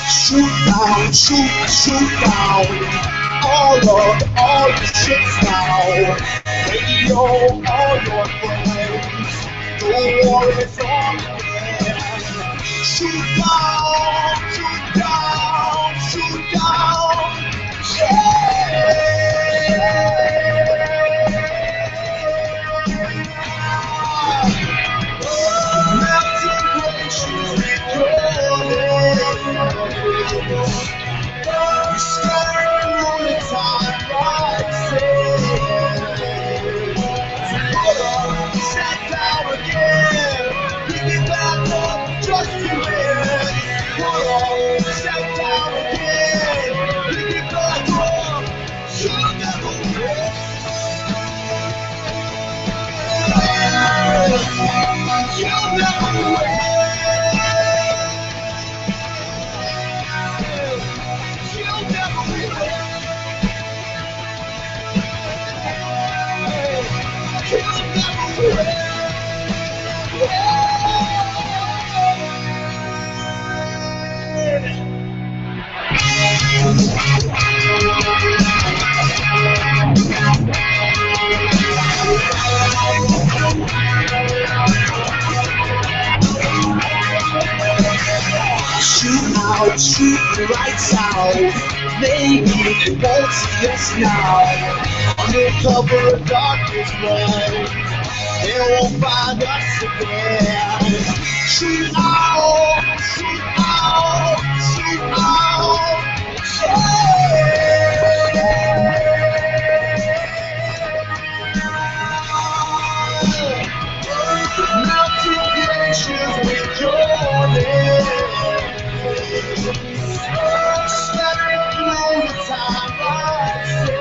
Shoot down, shoot down. All the shits now. Radio, all your friends. The war is on again. Shoot down, shoot down, shoot down. Yeah. Mountain glaciers we start on the time rising. Sat down again, picking back up just to win. Sat down again, picking back up. You'll never win. You'll never win. Shoot the lights out. Maybe they won't see us now. Under cover of darkness, when they won't find us again. Shoot out, shoot out, shoot out. Yeah. Mountain glaciers with your name. Stepping through the time rising.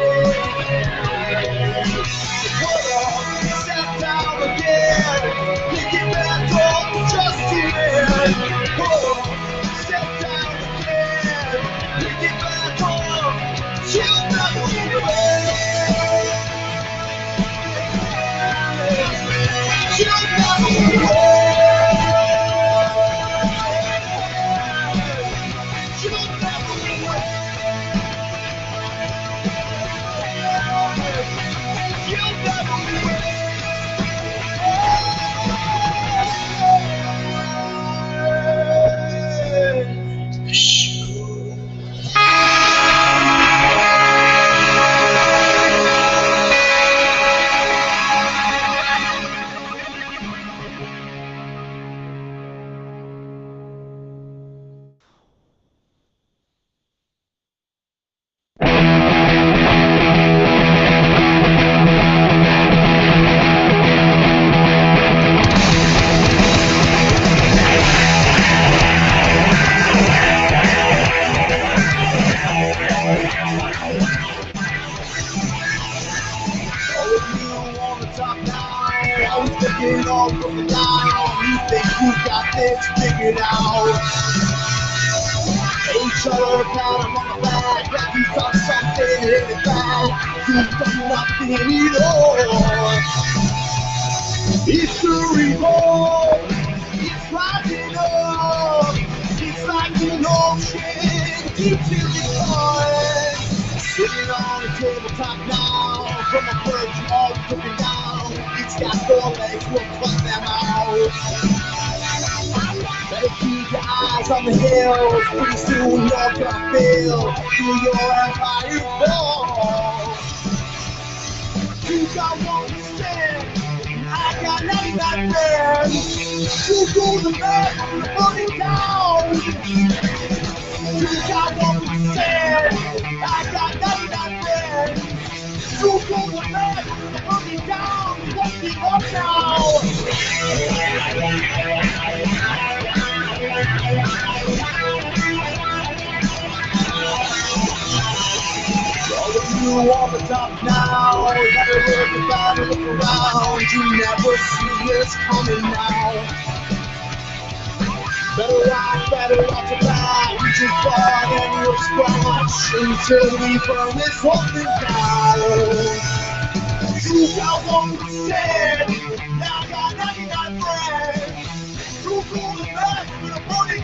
Sat down again, picking back up just to win. Sat down again, picking back up. You'll never win. You'll never win. Figured out. Each other pat him on the back, like he's done something in the back. You've done nothing at all. It's the revolt. It's rising up. It's like an ocean deep to the heart. Sitting on the tabletop now, from a perch all looking down. It's got 4 legs, we'll cut them out. Better keep your eyes on the hills. Pretty soon you're gonna feel your empire fall. You got 1%, and I got 99%. You go the back and the money down. You got 1%, I got 99%. You go the back and the money down. Won't give up now. You on the top now, gotta look about and look around. You never see us coming now. Better off to die. We just fought and we'll squash until we burn this whole thing down. You got 1%, now I got 99 friends. You go to back with a money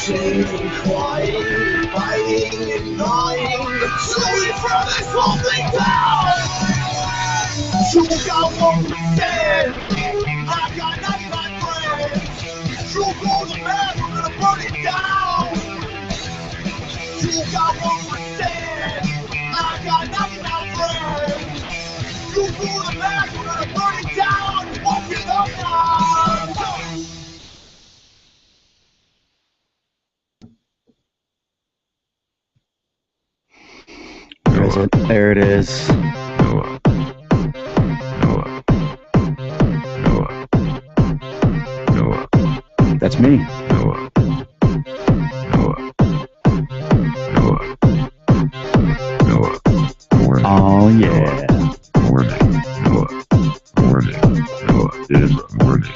Watching, quiet, fighting and gnawing, slowly throw this whole thing down. You got 1%, I got 99 friends. You go to bed, we're gonna burn it down. You got 1%, I got 99 friends. You go to bed, we're gonna burn it down. Walk it up now. There it is. Noah. That's me. Noah. Morning. Oh yeah. Morning. Noah. Morning. Noah. It is morning.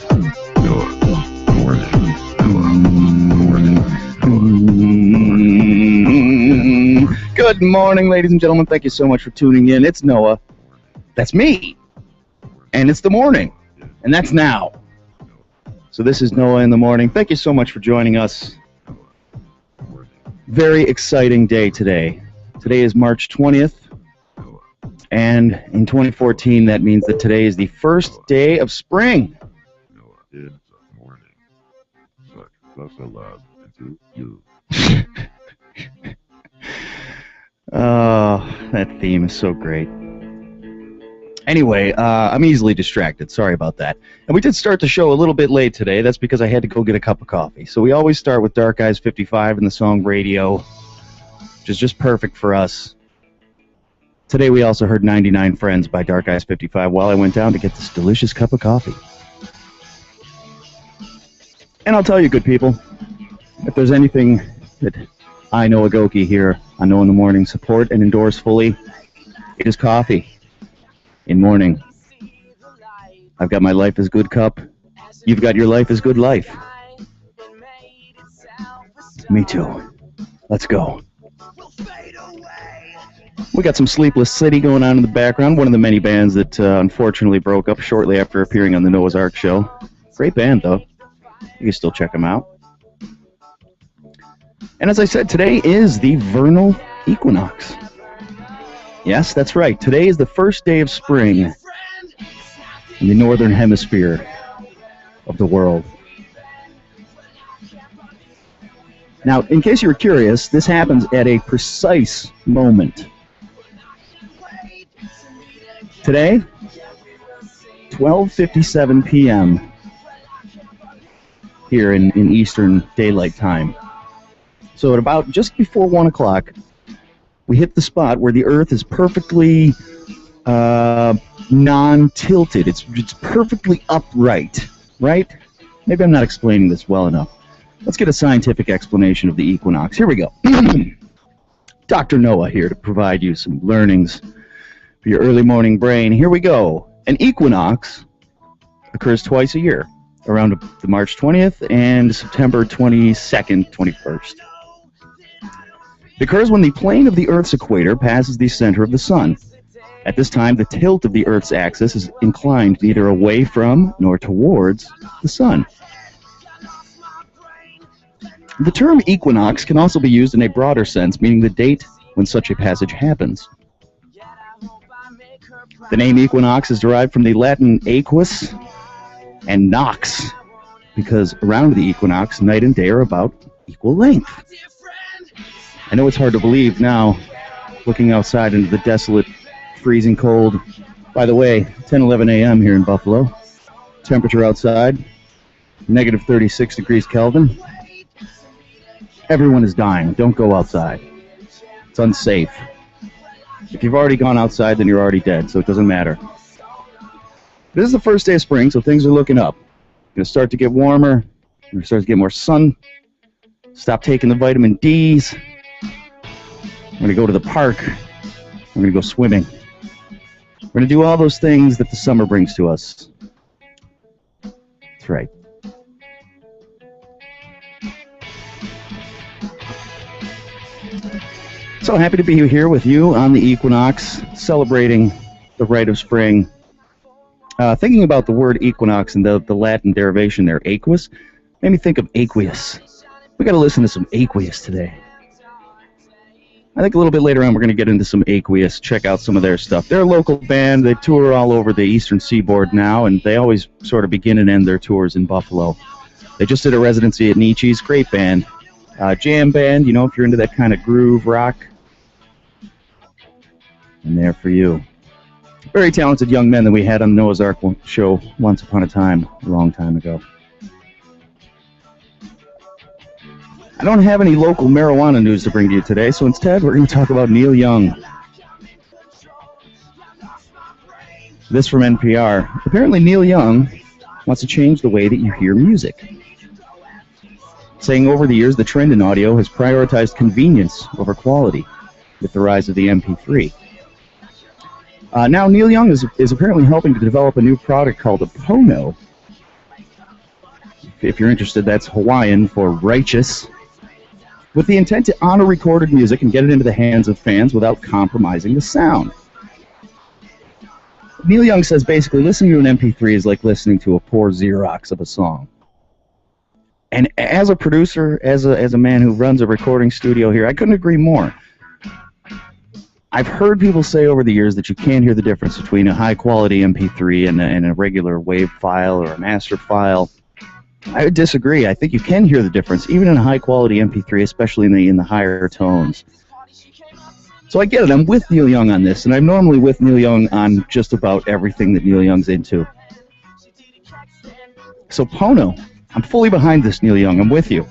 Noah. Morning. Good morning, ladies and gentlemen. Thank you so much for tuning in. It's Noah. That's me. And it's the morning. And that's now. So this is Noah in the morning. Thank you so much for joining us. Very exciting day today. Today is March 20th. And in 2014, that means that today is the first day of spring. Noah. It's morning. Suck. That's allowed into you. Oh, that theme is so great. Anyway, I'm easily distracted. Sorry about that. And we did start the show a little bit late today. That's because I had to go get a cup of coffee. So we always start with Dark Eyes 55 and the song Radio, which is just perfect for us. Today we also heard 99 Friends by Dark Eyes 55 while I went down to get this delicious cup of coffee. And I'll tell you, good people, if there's anything that I, Noah Goki, here on Noah in the Morning support and endorse fully, it is coffee. In morning. I've got my Life is Good cup. You've got your Life is Good life. Me too. Let's go. We got some Sleepless City going on in the background, one of the many bands that unfortunately broke up shortly after appearing on the Noah's Ark show. Great band, though. You can still check them out. And as I said, today is the vernal equinox. Yes, that's right. Today is the first day of spring in the northern hemisphere of the world. Now, in case you were curious, this happens at a precise moment. Today, 12:57 p.m. here in Eastern Daylight Time. So at about just before 1 o'clock, we hit the spot where the Earth is perfectly non-tilted. It's perfectly upright, right? Maybe I'm not explaining this well enough. Let's get a scientific explanation of the equinox. Here we go. Dr. Noah here to provide you some learnings for your early morning brain. Here we go. An equinox occurs twice a year, around the March 20th and September 22nd, 21st. It occurs when the plane of the Earth's equator passes the center of the sun. At this time, the tilt of the Earth's axis is inclined neither away from nor towards the sun. The term equinox can also be used in a broader sense, meaning the date when such a passage happens. The name equinox is derived from the Latin equus and nox, because around the equinox, night and day are about equal length. I know it's hard to believe now, looking outside into the desolate, freezing cold. By the way, 10:11 a.m. here in Buffalo. Temperature outside, negative 36 degrees Kelvin. Everyone is dying. Don't go outside. It's unsafe. If you've already gone outside, then you're already dead, so it doesn't matter. This is the first day of spring, so things are looking up. Going to start to get warmer. Going to start to get more sun. Stop taking the vitamin D's. I'm going to go to the park. I'm going to go swimming. We're going to do all those things that the summer brings to us. That's right. So happy to be here with you on the equinox, celebrating the rite of spring. Thinking about the word equinox and the Latin derivation there, equus, made me think of aqueous. We got to listen to some Aqueous today. I think a little bit later on we're going to get into some Aqueous, check out some of their stuff. They're a local band. They tour all over the eastern seaboard now, and they always sort of begin and end their tours in Buffalo. They just did a residency at Nietzsche's. Great band. Jam band, you know, if you're into that kind of groove rock. And there for you. Very talented young men that we had on the Noah's Ark show once upon a time, a long time ago. I don't have any local marijuana news to bring to you today, so instead we're going to talk about Neil Young. This from NPR. Apparently Neil Young wants to change the way that you hear music. Saying over the years the trend in audio has prioritized convenience over quality with the rise of the MP3. Now Neil Young is apparently helping to develop a new product called a Pono. If you're interested, that's Hawaiian for righteous, with the intent to honor recorded music and get it into the hands of fans without compromising the sound. Neil Young says basically listening to an MP3 is like listening to a poor Xerox of a song. And as a producer, as a man who runs a recording studio here, I couldn't agree more. I've heard people say over the years that you can't hear the difference between a high-quality MP3 and a regular WAV file or a master file. I would disagree. I think you can hear the difference, even in a high-quality MP3, especially in the higher tones. So I get it. I'm with Neil Young on this, and I'm normally with Neil Young on just about everything that Neil Young's into. So Pono, I'm fully behind this, Neil Young. I'm with you.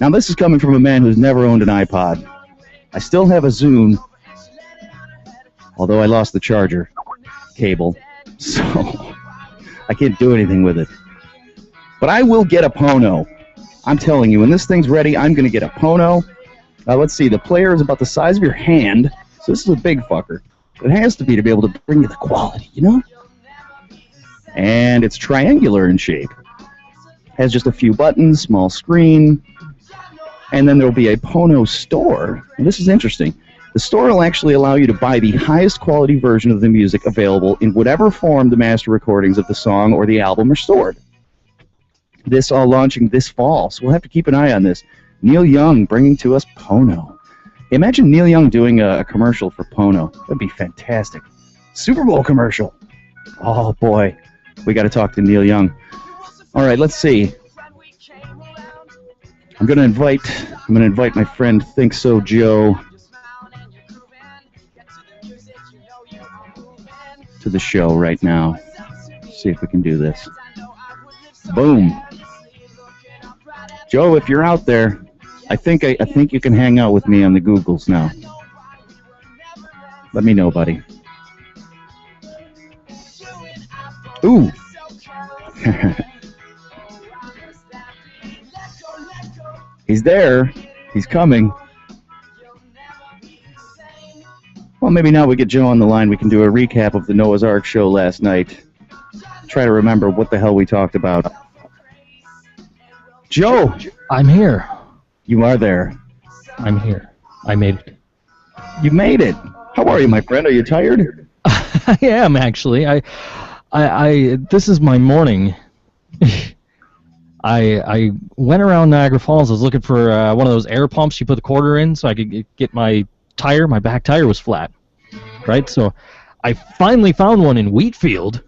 Now this is coming from a man who's never owned an iPod. I still have a Zune, although I lost the charger cable, so I can't do anything with it. But I will get a Pono. I'm telling you, when this thing's ready, I'm going to get a Pono. Let's see, the player is about the size of your hand, so this is a big fucker. It has to be able to bring you the quality, you know? And it's triangular in shape. Has just a few buttons, small screen, and then there'll be a Pono store. And this is interesting. The store will actually allow you to buy the highest quality version of the music available in whatever form the master recordings of the song or the album are stored. This all launching this fall, so we'll have to keep an eye on this. Neil Young bringing to us Pono. Imagine Neil Young doing a commercial for Pono. That'd be fantastic. Super Bowl commercial. Oh boy, we got to talk to Neil Young. All right, let's see. I'm gonna invite my friend Think So Joe to the show right now. See if we can do this. Boom. Joe, if you're out there, I think you can hang out with me on the Googles now. Let me know, buddy. Ooh. He's there. He's coming. Well, maybe now we get Joe on the line, we can do a recap of the Noah's Ark show last night. Try to remember what the hell we talked about. Joe! I'm here. You are there. I'm here. I made it. You made it. How are you, my friend? Are you tired? I am, actually. I this is my morning. I went around Niagara Falls. I was looking for one of those air pumps you put the quarter in so I could get my tire. My back tire was flat, right? So I finally found one in Wheatfield,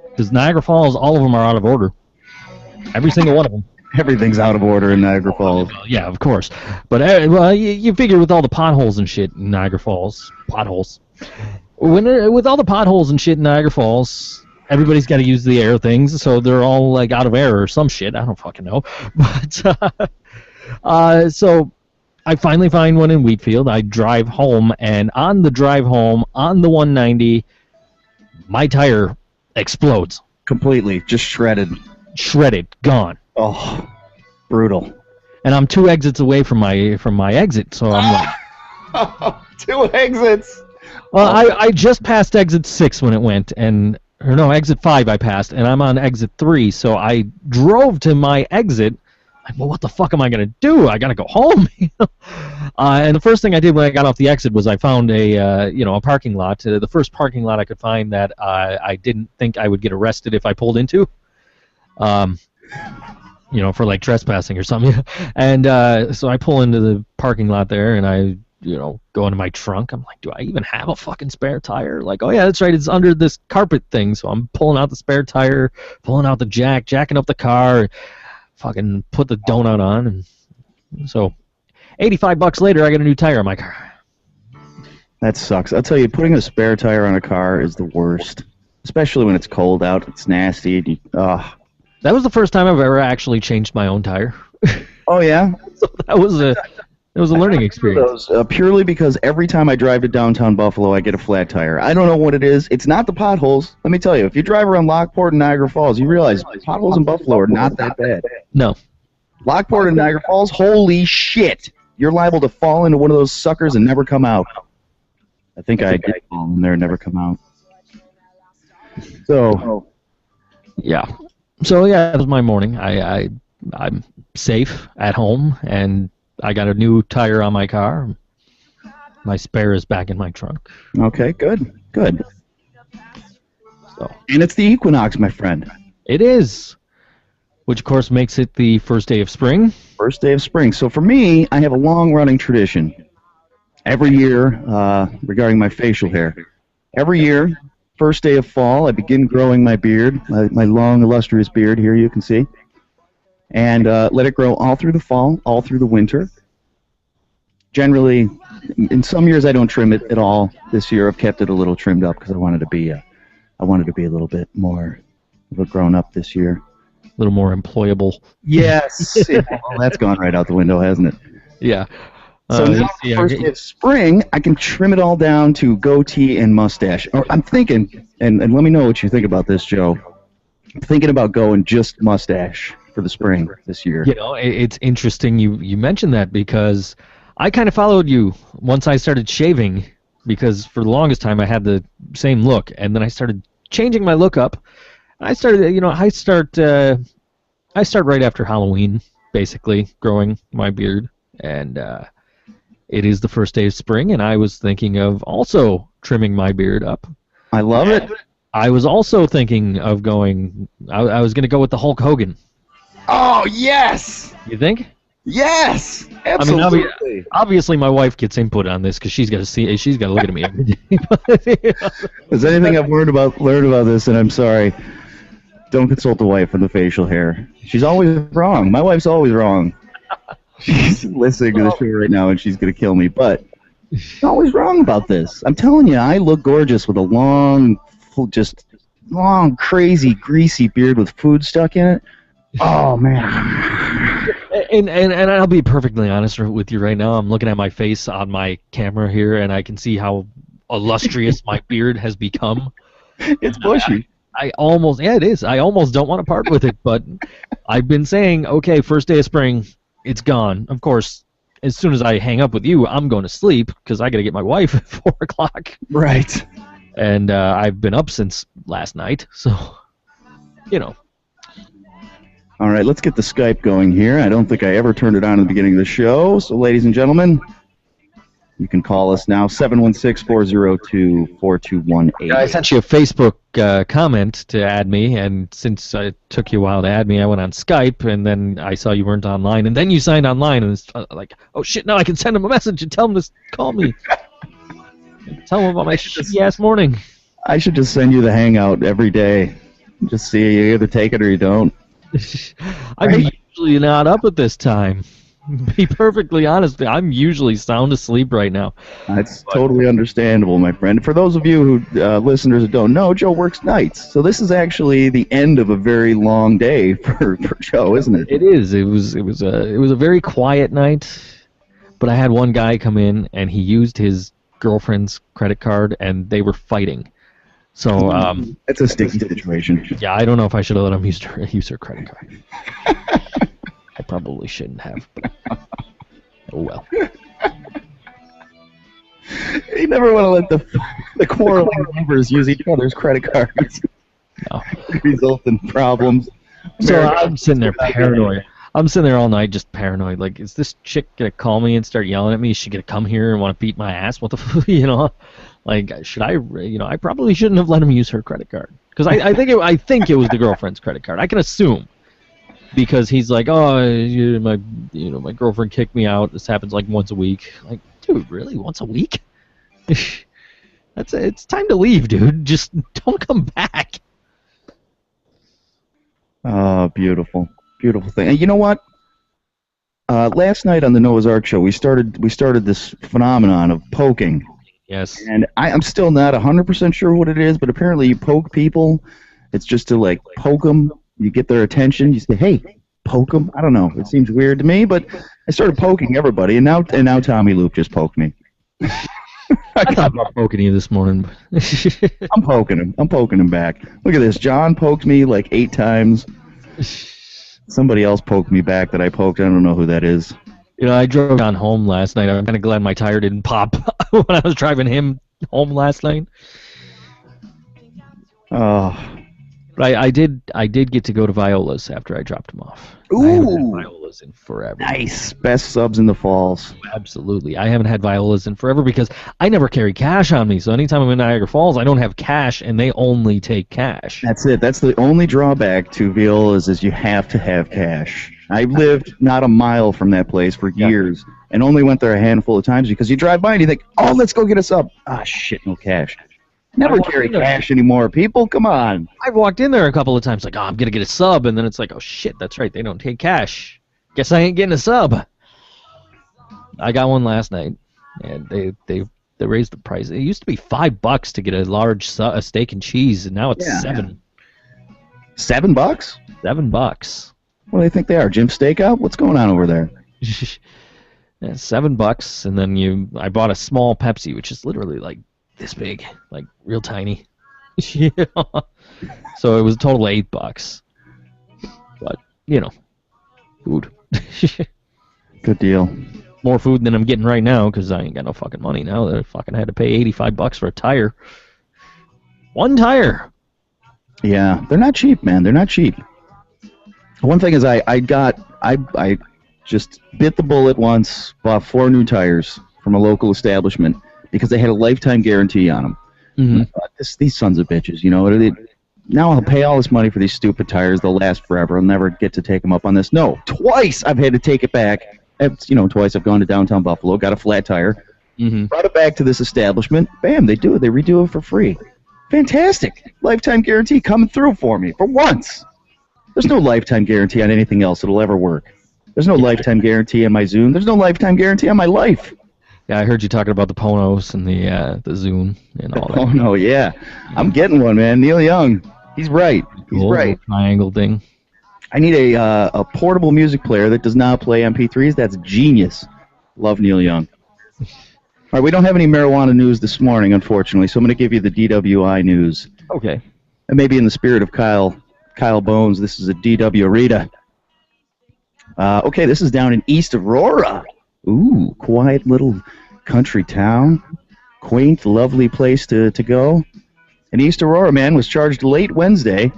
because Niagara Falls, all of them are out of order. Every single one of them. Everything's out of order in Niagara Falls. Yeah, of course. But well, you figure with all the potholes and shit in Niagara Falls, potholes. With all the potholes and shit in Niagara Falls, everybody's got to use the air things, so they're all like out of air or some shit. I don't fucking know. But so I finally find one in Wheatfield. I drive home, and on the drive home on the 190, my tire explodes. Completely, just shredded. Shredded, gone. Oh, brutal. And I'm 2 exits away from my exit, so I'm like... 2 exits! Well, I just passed exit 6 when it went, or no, exit 5 I passed, and I'm on exit 3, so I drove to my exit. Like, well, what the fuck am I going to do? I got to go home. And the first thing I did when I got off the exit was I found a parking lot, the first parking lot I could find that I didn't think I would get arrested if I pulled into. for like trespassing or something. And so I pull into the parking lot there, and I, go into my trunk. I'm like, do I even have a fucking spare tire? Like, oh yeah, that's right, it's under this carpet thing. So I'm pulling out the spare tire, pulling out the jacking up the car, fucking put the donut on, and so $85 later, I got a new tire on my car. That sucks. I'll tell you, putting a spare tire on a car is the worst, especially when it's cold out. It's nasty. And That was the first time I've ever actually changed my own tire. Oh yeah. So that was a learning experience. Purely because every time I drive to downtown Buffalo, I get a flat tire. I don't know what it is. It's not the potholes. Let me tell you, if you drive around Lockport and Niagara Falls, you realize potholes in Buffalo are not that bad. No. Lockport and Niagara Falls, holy shit! You're liable to fall into one of those suckers and never come out. I think I did fall in there and never come out. So, yeah. So yeah, that was my morning. I'm safe at home, and I got a new tire on my car. My spare is back in my trunk. Okay, good. So, and it's the equinox, my friend. It is, which of course makes it the first day of spring. First day of spring. So for me, I have a long-running tradition. Every year, regarding my facial hair. Every year, first day of fall, I begin growing my beard, my long, illustrious beard here, you can see. And let it grow all through the fall, all through the winter. Generally, in some years I don't trim it at all. This year I've kept it a little trimmed up because I wanted to be a little bit more of a grown-up this year. A little more employable. Yes. Well, that's gone right out the window, hasn't it? Yeah. So now, first day of spring, I can trim it all down to goatee and mustache. Or I'm thinking, and let me know what you think about this, Joe. I'm thinking about going just mustache for the spring this year. It's interesting you mentioned that, because I kind of followed you once I started shaving, because for the longest time I had the same look, and then I started changing my look up. I started, I start right after Halloween, basically, growing my beard, and it is the first day of spring, and I was thinking of also trimming my beard up. I love it. I was also thinking of going, I was going to go with the Hulk Hogan. Oh, yes! You think? Yes! Absolutely. I mean, obviously my wife gets input on this because she's got to look at me every day. There's anything I've learned about this, and I'm sorry, don't consult the wife on the facial hair. She's always wrong. My wife's always wrong. She's listening to the show right now, and she's going to kill me, but she's always wrong about this. I'm telling you, I look gorgeous with a long, crazy, greasy beard with food stuck in it. Oh, man. And I'll be perfectly honest with you right now. I'm looking at my face on my camera here, and I can see how illustrious my beard has become. It's bushy. It is. I almost don't want to part with it, but I've been saying, okay, first day of spring, it's gone. Of course, as soon as I hang up with you, I'm going to sleep because I got to get my wife at 4 o'clock. Right. And I've been up since last night, so, All right, let's get the Skype going here. I don't think I ever turned it on at the beginning of the show. So, ladies and gentlemen, you can call us now, 716-402-4218. I sent you a Facebook comment to add me, and since it took you a while to add me, I went on Skype, and then I saw you weren't online, and then you signed online, and it's like, oh shit, now I can send him a message and tell him to call me. Tell him about my shitty-ass morning. I should just send you the Hangout every day. Just see, you either take it or you don't. I'm usually not up at this time. Be perfectly honest, I'm usually sound asleep right now. That's totally understandable, my friend. For those of you who listeners that don't know, Joe works nights, so this is actually the end of a very long day for Joe, isn't it? It is. It was a very quiet night, but I had one guy come in and he used his girlfriend's credit card and they were fighting. So it's a sticky situation. Yeah, I don't know if I should have let him use her credit card. I probably shouldn't have, but oh well. You never want to let the quarreling neighbors use each other's credit cards. No. Result in problems. So I'm sitting there paranoid. I'm sitting there all night just paranoid. Like, is this chick going to call me and start yelling at me? Is she going to come here and want to beat my ass? What the fuck, Like, should I, I probably shouldn't have let him use her credit card. Because I think it was the girlfriend's credit card. I can assume. because he's like, oh, my girlfriend kicked me out. This happens like once a week. Like, dude, really? Once a week? It's time to leave, dude. Just don't come back. Oh, beautiful, beautiful thing. And you know what? Last night on the Noah's Ark show, we started this phenomenon of poking. Yes. And I'm still not 100% sure what it is, but apparently you poke people. It's just to, like, poke them. You get their attention. You say, hey, poke them. I don't know. It seems weird to me, but I started poking everybody, and now Tommy Loop just poked me. I thought about poking you this morning. I'm poking him. I'm poking him back. Look at this. John poked me like 8 times. Somebody else poked me back that I poked. I don't know who that is. You know, I drove John home last night. I'm kind of glad my tire didn't pop when I was driving him home last night. Oh. But I did get to go to Viola's after I dropped him off. Ooh. I haven't had Viola's in forever. Nice. Best subs in the falls. Absolutely. I haven't had Viola's in forever because I never carry cash on me. So anytime I'm in Niagara Falls, I don't have cash, and they only take cash. That's it. That's the only drawback to Viola's is you have to have cash. I lived not a mile from that place for years and only went there a handful of times because you drive by and you think, oh, let's go get a sub. Ah, shit, no cash. Never carry cash anymore, people. Come on. I've walked in there a couple of times like, oh, I'm going to get a sub, and then it's like, oh, shit, that's right. They don't take cash. Guess I ain't getting a sub. I got one last night, and they raised the price. It used to be $5 to get a large a steak and cheese, and now it's $7. $7? $7. What do they think they are? Jim Stakeout? What's going on over there? Yeah, $7, and then I bought a small Pepsi, which is literally like this big, like real tiny. Yeah. So it was a total of $8. But food. Good deal. More food than I'm getting right now because I ain't got no fucking money now. I fucking had to pay $85 for a tire. One tire. Yeah, they're not cheap, man. They're not cheap. One thing is I just bit the bullet once, bought 4 new tires from a local establishment because they had a lifetime guarantee on them. Mm-hmm. I thought, these sons of bitches, now I'll pay all this money for these stupid tires. They'll last forever. I'll never get to take them up on this. No, twice I've had to take it back. Twice I've gone to downtown Buffalo, got a flat tire, brought it back to this establishment. Bam, they do it. They redo it for free. Fantastic. Lifetime guarantee coming through for me for once. There's no lifetime guarantee on anything else that'll ever work. There's no lifetime guarantee on my Zune. There's no lifetime guarantee on my life. Yeah, I heard you talking about the Ponos and the Zune and all that. Oh, no, yeah. I'm getting one, man. Neil Young. He's right. He's right. Triangle thing. I need a portable music player that does not play MP3s. That's genius. Love Neil Young. All right, we don't have any marijuana news this morning, unfortunately, so I'm going to give you the DWI news. Okay. And maybe in the spirit of Kyle Bones, this is a DW Rita. Okay, this is down in East Aurora. Ooh, quiet little country town. Quaint, lovely place to go. And East Aurora man was charged late Wednesday.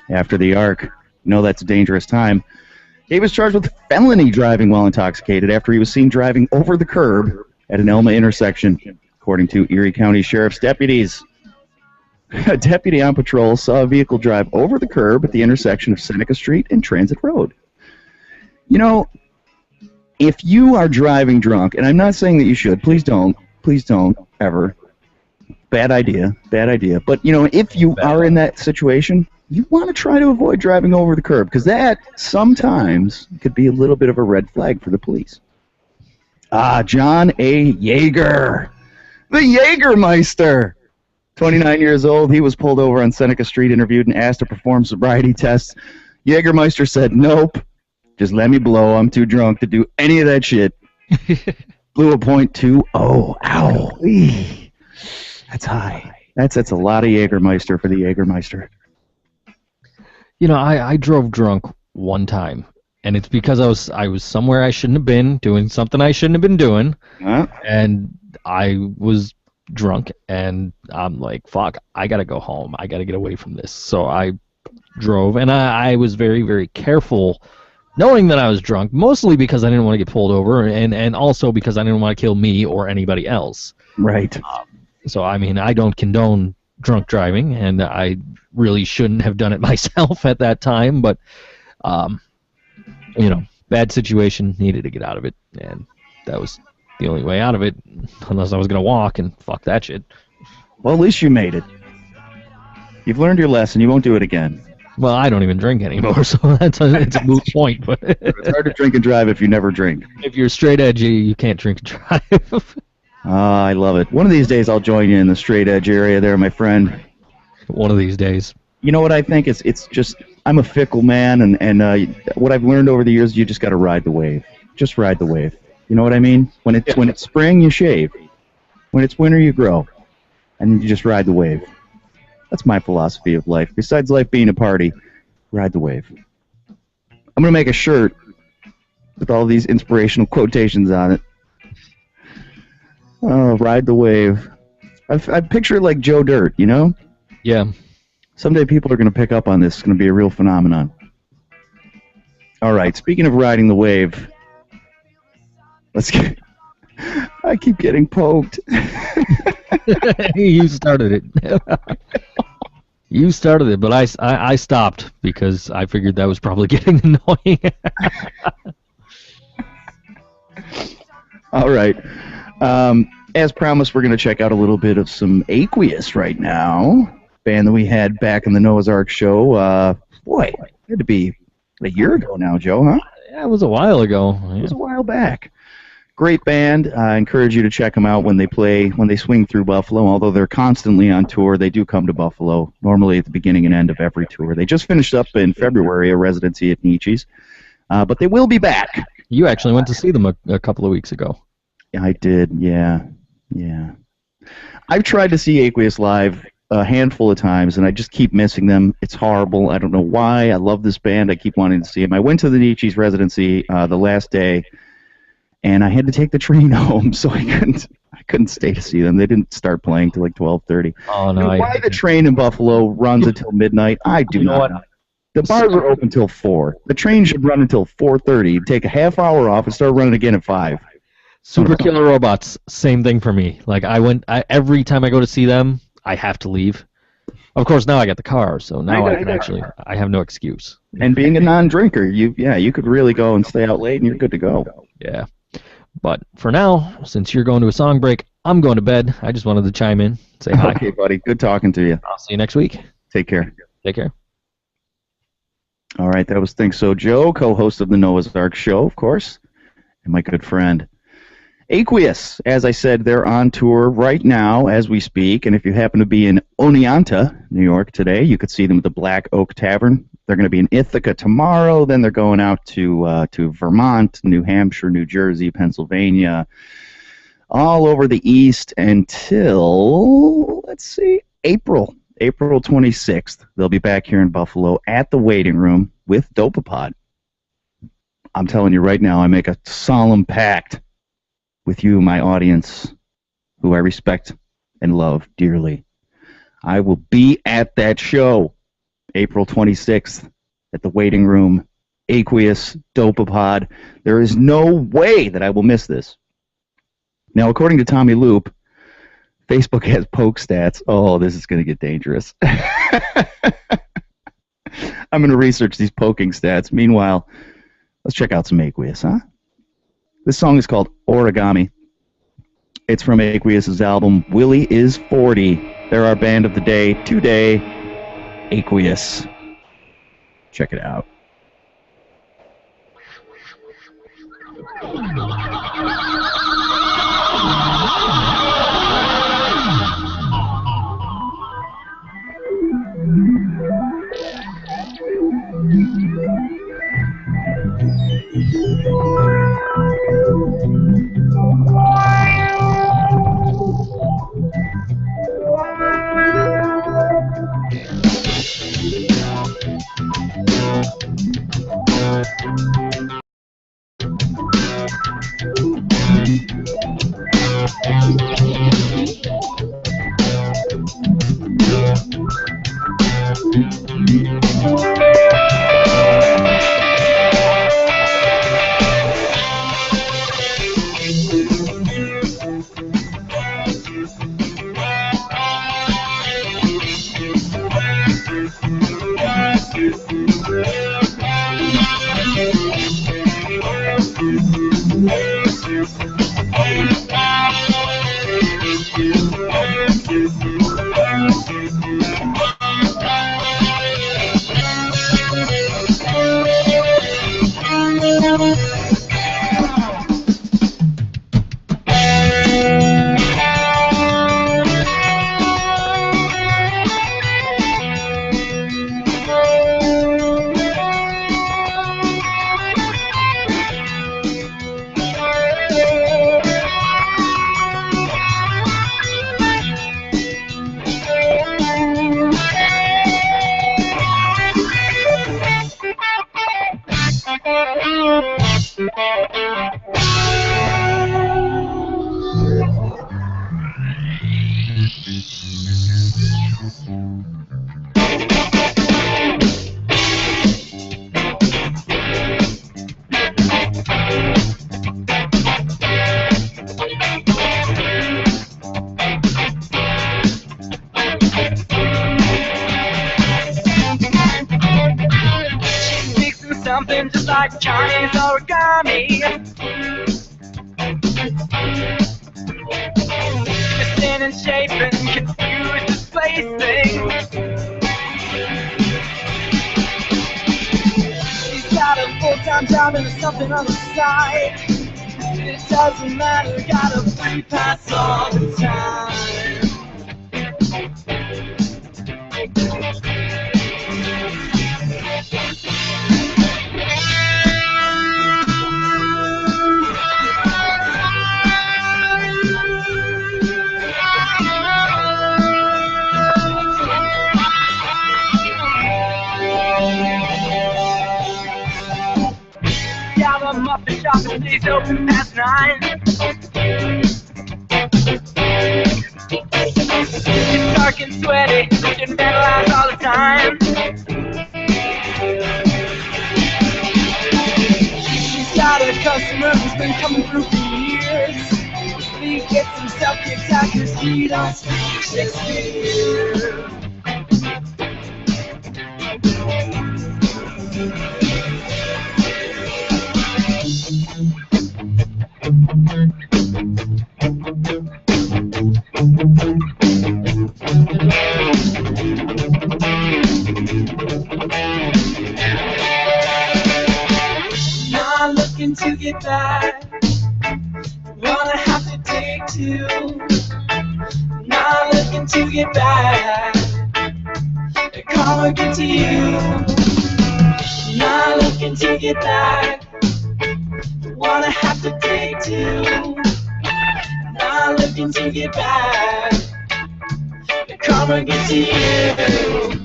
After the Ark. That's a dangerous time. He was charged with felony driving while intoxicated after he was seen driving over the curb at an Elma intersection, according to Erie County Sheriff's deputies. A deputy on patrol saw a vehicle drive over the curb at the intersection of Seneca Street and Transit Road. If you are driving drunk, and I'm not saying that you should, please don't ever. Bad idea. But, if you are in that situation, you want to try to avoid driving over the curb, because that sometimes could be a little bit of a red flag for the police. John A. Yeager. The Jägermeister. 29 years old, he was pulled over on Seneca Street, interviewed, and asked to perform sobriety tests. Jägermeister said, nope, just let me blow. I'm too drunk to do any of that shit. Blew a .20. Ow. Eee. That's high. That's a lot of Jägermeister for the Jägermeister. I drove drunk one time, and it's because I was somewhere I shouldn't have been, doing something I shouldn't have been doing, and I was drunk, and I'm like, fuck, I gotta go home. I gotta get away from this. So I drove, and I was very, very careful, knowing that I was drunk, mostly because I didn't want to get pulled over, and also because I didn't want to kill me or anybody else. Right. So, I don't condone drunk driving, and I really shouldn't have done it myself at that time, but You know, bad situation, needed to get out of it, and that was the only way out of it, unless I was going to walk, and fuck that shit. Well, at least you made it. You've learned your lesson. You won't do it again. Well, I don't even drink anymore, so it's a moot point. But It's hard to drink and drive if you never drink. if you're straight edgy, you can't drink and drive. I love it. One of these days I'll join you in the straight edge area there, my friend. One of these days. You know what I think? It's just, I'm a fickle man, and what I've learned over the years, you just got to ride the wave. Just ride the wave. You know what I mean? When it's spring, you shave. When it's winter, you grow. And you just ride the wave. That's my philosophy of life. Besides life being a party, ride the wave. I'm going to make a shirt with all these inspirational quotations on it. Oh, ride the wave. I picture it like Joe Dirt, you know? Yeah. Someday people are going to pick up on this. It's going to be a real phenomenon. All right, speaking of riding the wave, I keep getting poked. You started it. You started it, but I stopped because I figured that was probably getting annoying. All right. As promised, we're going to check out a little bit of some Aqueous right now. Band that we had back in the Noah's Ark show. Boy, it had to be a year ago now, Joe, huh? Yeah, it was a while ago. It was a while back. Great band. I encourage you to check them out when they swing through Buffalo. Although they're constantly on tour, they do come to Buffalo, normally at the beginning and end of every tour. They just finished up in February a residency at Nietzsche's, but they will be back. You actually went to see them a couple of weeks ago. I did, yeah. I've tried to see Aqueous live a handful of times, and I just keep missing them. It's horrible. I don't know why. I love this band. I keep wanting to see them. I went to the Nietzsche's residency the last day, and I had to take the train home, so I couldn't stay to see them. They didn't start playing till like 12:30. Oh no! You know, why the train in Buffalo runs until midnight? I do not know. The bars are open till 4. The train should run until 4:30. Take a half hour off and start running again at 5. Super Killer Robots, same thing for me. Like every time I go to see them, I have to leave. Of course, now I got the car, so now I have no excuse. And being a non-drinker, you could really go and stay out late, and you're good to go. Yeah. But for now, since you're going to a song break, I'm going to bed. I just wanted to chime in, say hi. Okay, buddy. Good talking to you. I'll see you next week. Take care. Take care. All right, that was Think So Joe, co-host of the Noah's Ark show, of course, and my good friend. Aqueous, as I said, they're on tour right now as we speak, and if you happen to be in Oneonta, New York today, you could see them at the Black Oak Tavern. They're going to be in Ithaca tomorrow, then they're going out to Vermont, New Hampshire, New Jersey, Pennsylvania, all over the East until, let's see, April 26th. They'll be back here in Buffalo at the Waiting Room with Dopapod. I'm telling you right now, I make a solemn pact with you, my audience, who I respect and love dearly. I will be at that show, April 26th, at the Waiting Room, Aqueous, Dopapod. There is no way that I will miss this. Now, according to Tommy Loop, Facebook has poke stats. Oh, this is going to get dangerous. I'm going to research these poking stats. Meanwhile, let's check out some Aqueous, huh? This song is called Origami. It's from Aqueous' album, Willie is 40. They're our band of the day today, Aqueous. Check it out. Something just like Chinese origami. Twisting and shaping, confused, displacing. She's got a full-time job and something on the side. It doesn't matter, got a free pass all the time. The muffin shop stays open past 9. It's dark and sweaty, getting vandalized all the time. She's got a customer who's been coming through for years. He gets himself kicked out 'cause he don't speak Shakespeare. Not looking to get back, wanna have to take two. Not looking to get back, come again to you. Not looking to get back, wanna have to take two. Not looking to get back, come again to you.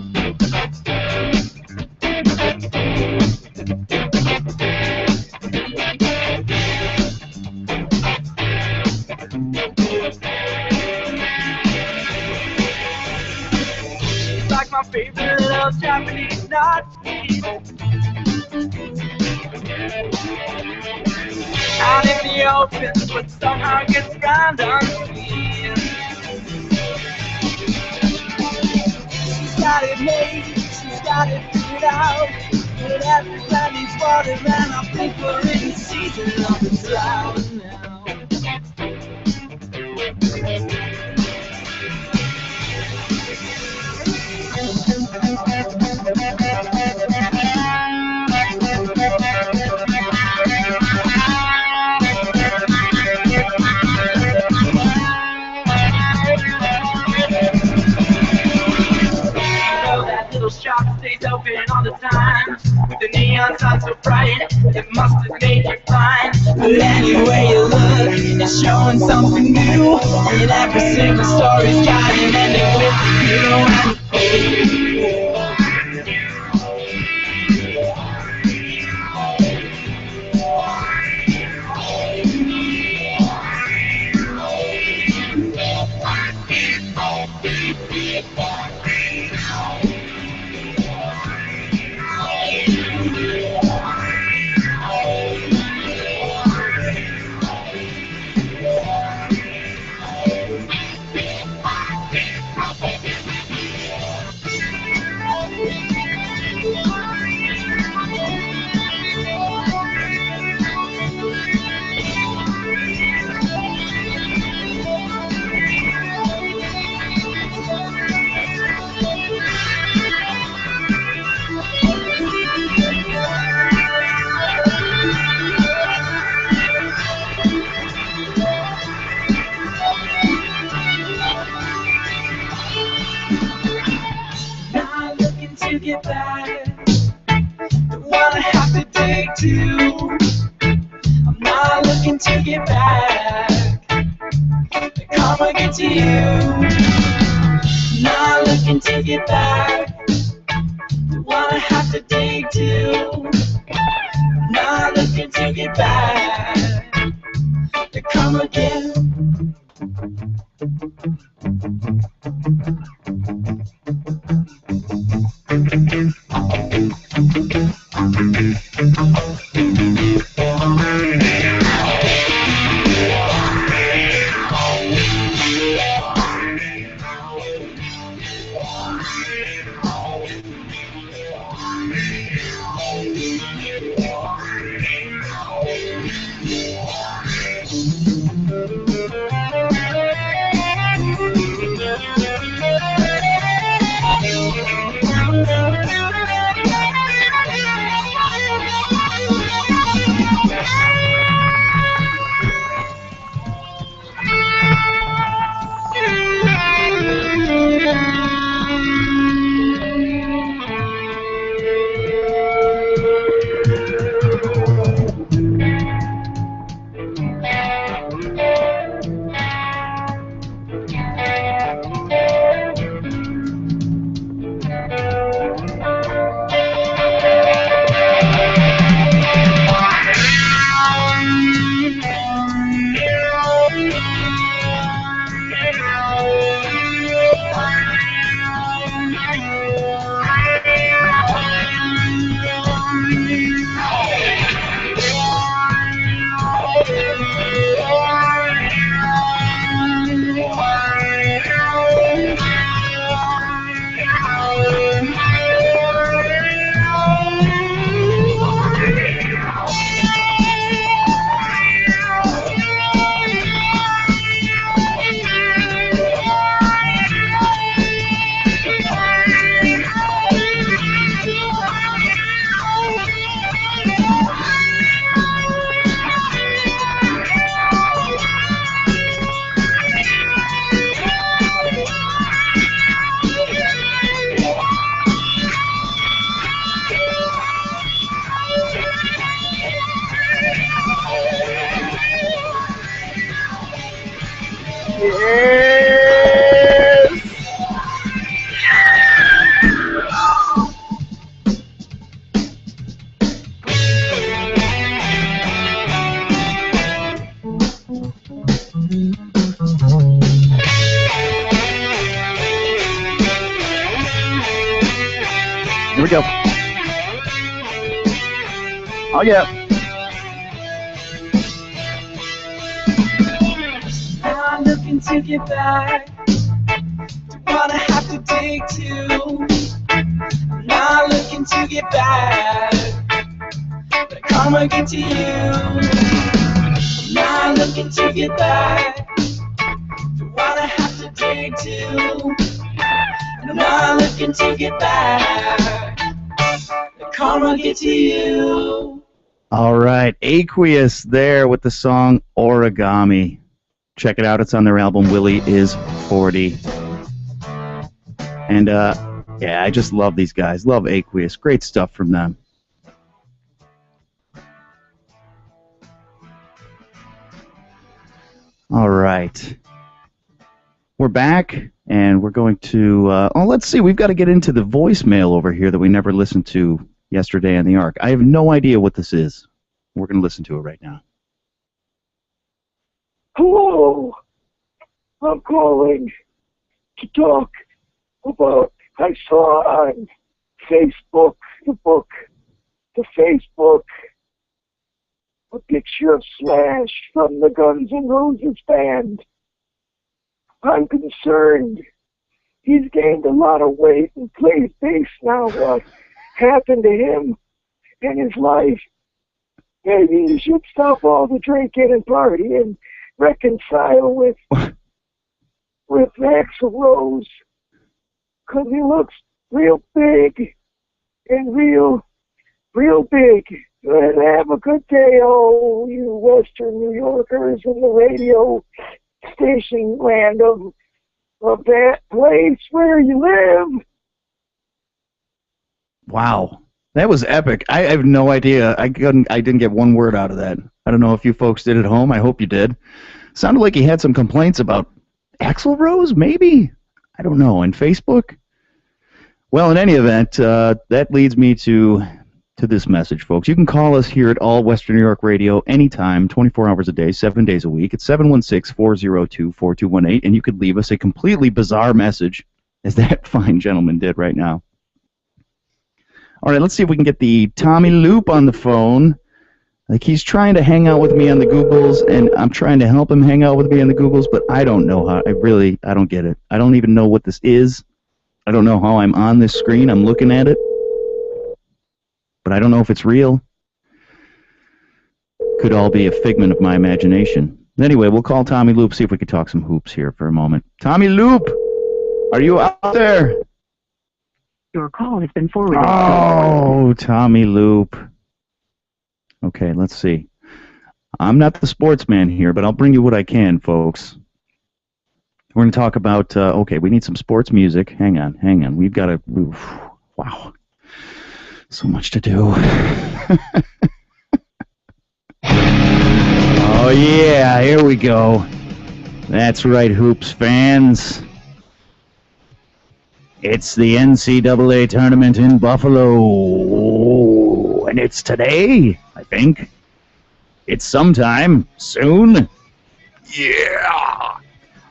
She's like my favorite little Japanese Nazi. Out in the open, but somehow gets round unseen. She's got it made, she's got it figured out. But every time needs water, man, I think we're in the season of the drought now. Shop stays open all the time. The neon signs so bright, it must have made you blind. But anyway you look, it's showing something new. And every single story's got an ending with you. get back. Don't wanna have to dig too. I'm not looking to get back. The karma get to you. Not looking to get back. Don't wanna have to dig too. Not looking to get back. To come again. Here we go. Oh yeah. I'm looking to get back. Don't wanna have to dig too. I'm not looking to get back. But karma get to you. I'm not looking to get back. Don't wanna have to dig too. I'm not looking to get back. The karma get to you. All right, Aqueous there with the song Origami. Check it out. It's on their album Willie is 40. And yeah, I just love these guys. Love Aqueous. Great stuff from them. All right. We're back, and we're going to... oh, let's see. We've got to get into the voicemail over here that we never listened to yesterday on the Ark. I have no idea what this is. We're going to listen to it right now. Hello, I'm calling to talk about, I saw on Facebook, the Facebook, a picture of Slash from the Guns N' Roses band. I'm concerned. He's gained a lot of weight and plays bass now. What happened to him in his life? Maybe he should stop all the drinking and partying. Reconcile with Axl Rose, because he looks real big and real big. And have a good day, all you Western New Yorkers in the radio station land of that place where you live. Wow. That was epic. I have no idea. I didn't get one word out of that. I don't know if you folks did at home. I hope you did. Sounded like he had some complaints about Axl Rose, maybe? I don't know. And Facebook? Well, in any event, that leads me to this message, folks. You can call us here at All Western New York Radio anytime, 24 hours a day, 7 days a week. It's 716-402-4218, and you could leave us a completely bizarre message, as that fine gentleman did right now. All right, let's see if we can get the Tommy Loop on the phone. Like, he's trying to hang out with me on the Googles, and I'm trying to help him hang out with me on the Googles, but I don't know how. I don't get it. I don't even know what this is. I don't know how I'm on this screen. I'm looking at it, but I don't know if it's real. Could all be a figment of my imagination. Anyway, we'll call Tommy Loop, see if we could talk some hoops here for a moment. Tommy Loop, are you out there? Your call has been forwarded. Oh, Tommy Loop. Okay, let's see. I'm not the sportsman here, but I'll bring you what I can, folks. We're going to talk about, okay, we need some sports music. Hang on. We've got to, wow. So much to do. Oh, yeah, here we go. That's right, Hoops fans. It's the NCAA tournament in Buffalo. And it's today, I think. It's sometime soon. Yeah.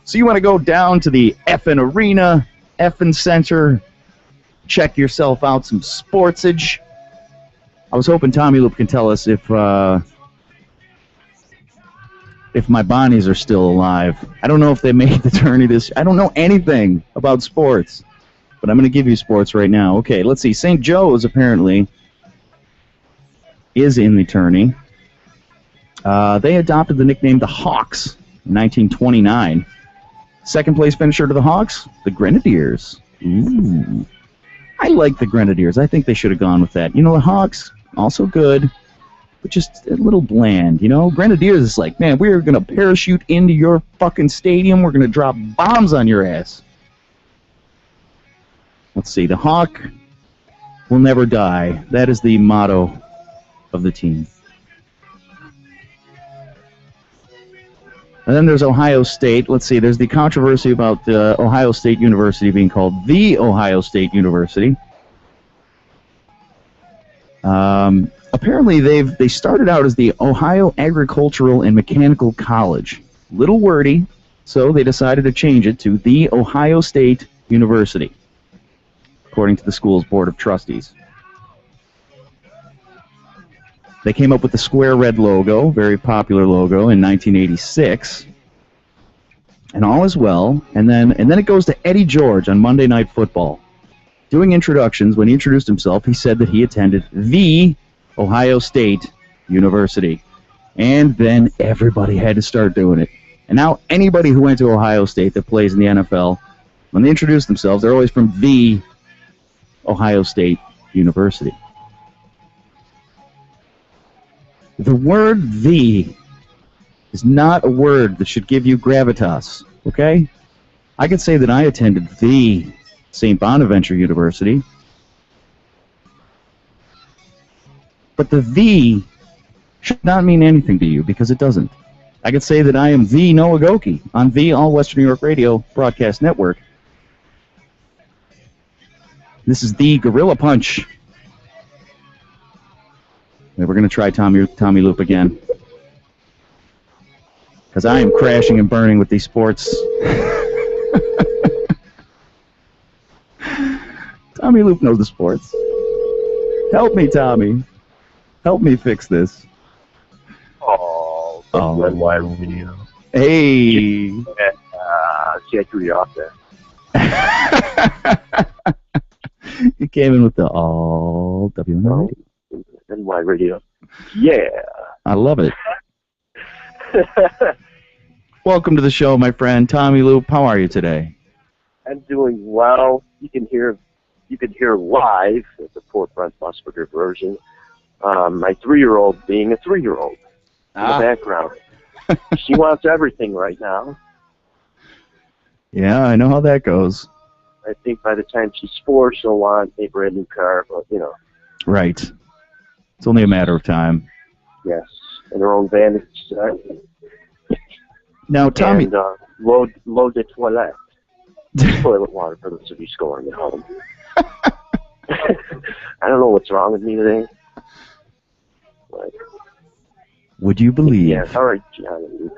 So you want to go down to the effing arena, effing center, check yourself out some sportsage. I was hoping Tommy Loop can tell us if my Bonnies are still alive. I don't know if they made the tourney this. I don't know anything about sports, but I'm going to give you sports right now. Okay, let's see. St. Joe's apparently is in the tourney. They adopted the nickname the Hawks in 1929. Second place finisher to the Hawks, the Grenadiers. Ooh. I like the Grenadiers. I think they should have gone with that. You know, the Hawks, also good, but just a little bland, you know? Grenadiers is like, man, we're going to parachute into your fucking stadium. We're going to drop bombs on your ass. Let's see. The Hawk will never die. That is the motto of the team. And then there's Ohio State. Let's see, there's the controversy about Ohio State University being called the Ohio State University. Apparently they started out as the Ohio Agricultural and Mechanical College. Little wordy, so they decided to change it to the Ohio State University, according to the school's Board of Trustees. They came up with the square red logo, very popular logo, in 1986. And all is well. And then it goes to Eddie George on Monday Night Football. Doing introductions, when he introduced himself, he said that he attended the Ohio State University. And then everybody had to start doing it. And now anybody who went to Ohio State that plays in the NFL, when they introduce themselves, they're always from the Ohio State University. The word "the" is not a word that should give you gravitas, okay? I could say that I attended the St. Bonaventure University, but the should not mean anything to you because it doesn't. I could say that I am the Noah Goki on the All Western New York Radio Broadcast Network. This is the Gorilla Punch. We're going to try Tommy Loop again. Because I am crashing and burning with these sports. Tommy Loop knows the sports. Help me, Tommy. Help me fix this. Oh, NY Radio. Hey. See, I threw you off there. You came in with the all WNY Radio. NY Radio. Yeah. I love it. Welcome to the show, my friend Tommy Loop. How are you today? I'm doing well. You can hear live at the Forefront Musburger version. My 3-year-old being a 3-year-old in the background. She wants everything right now. Yeah, I know how that goes. I think by the time she's 4, she'll want a brand new car. But Right. It's only a matter of time. yes, and her own van. Now, Tommy. And load de toilette. Toilet water for those of you scoring at home. I don't know what's wrong with me today. But, Would you believe? yeah, all right, John.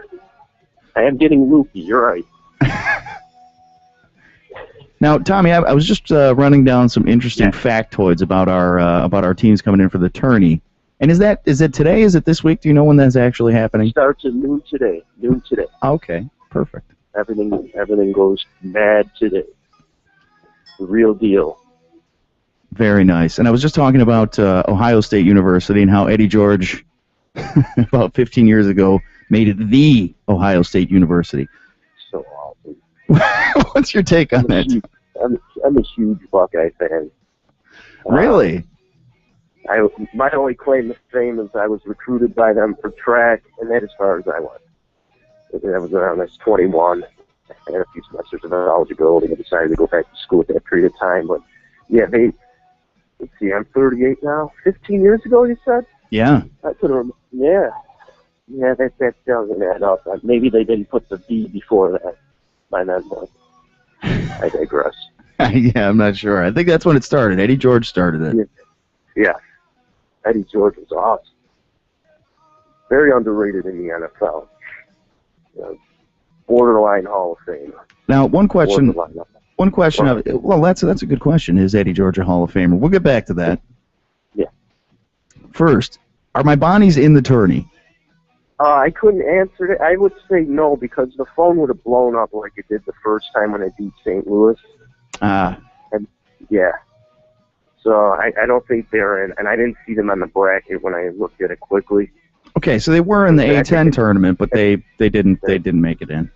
I am getting loopy. You're right. Now, Tommy, I was just running down some interesting factoids about our teams coming in for the tourney. And is it today? Is it this week? Do you know when that's actually happening? Starts at noon today. Okay, perfect. Everything goes mad today. The real deal. Very nice. And I was just talking about Ohio State University and how Eddie George, about 15 years ago, made it the Ohio State University. So awesome. What's your take on that? I'm a huge Buckeye fan. Really? My only claim to fame is I was recruited by them for track, and that's as far as I went. That was around I was 21. I had a few semesters of eligibility. I decided to go back to school at that period of time. But, yeah, let's see, I'm 38 now. 15 years ago, you said? Yeah. I could remember. Yeah. Yeah, that doesn't add up. Maybe they didn't put the B before that by then, but I digress. Yeah, I'm not sure. I think that's when it started. Eddie George started it. Yeah. Eddie George was awesome. Very underrated in the NFL. Borderline Hall of Fame. Now, one question. Borderline. Well, that's a good question. Is Eddie George a Hall of Famer? We'll get back to that. Yeah. First, are my Bonnies in the tourney? I couldn't answer it. I would say no because the phone would have blown up like it did the first time when I beat St. Louis. Yeah. So I don't think they're in, and I didn't see them on the bracket when I looked at it quickly. Okay, so they were in the A10 tournament, but they didn't make it in.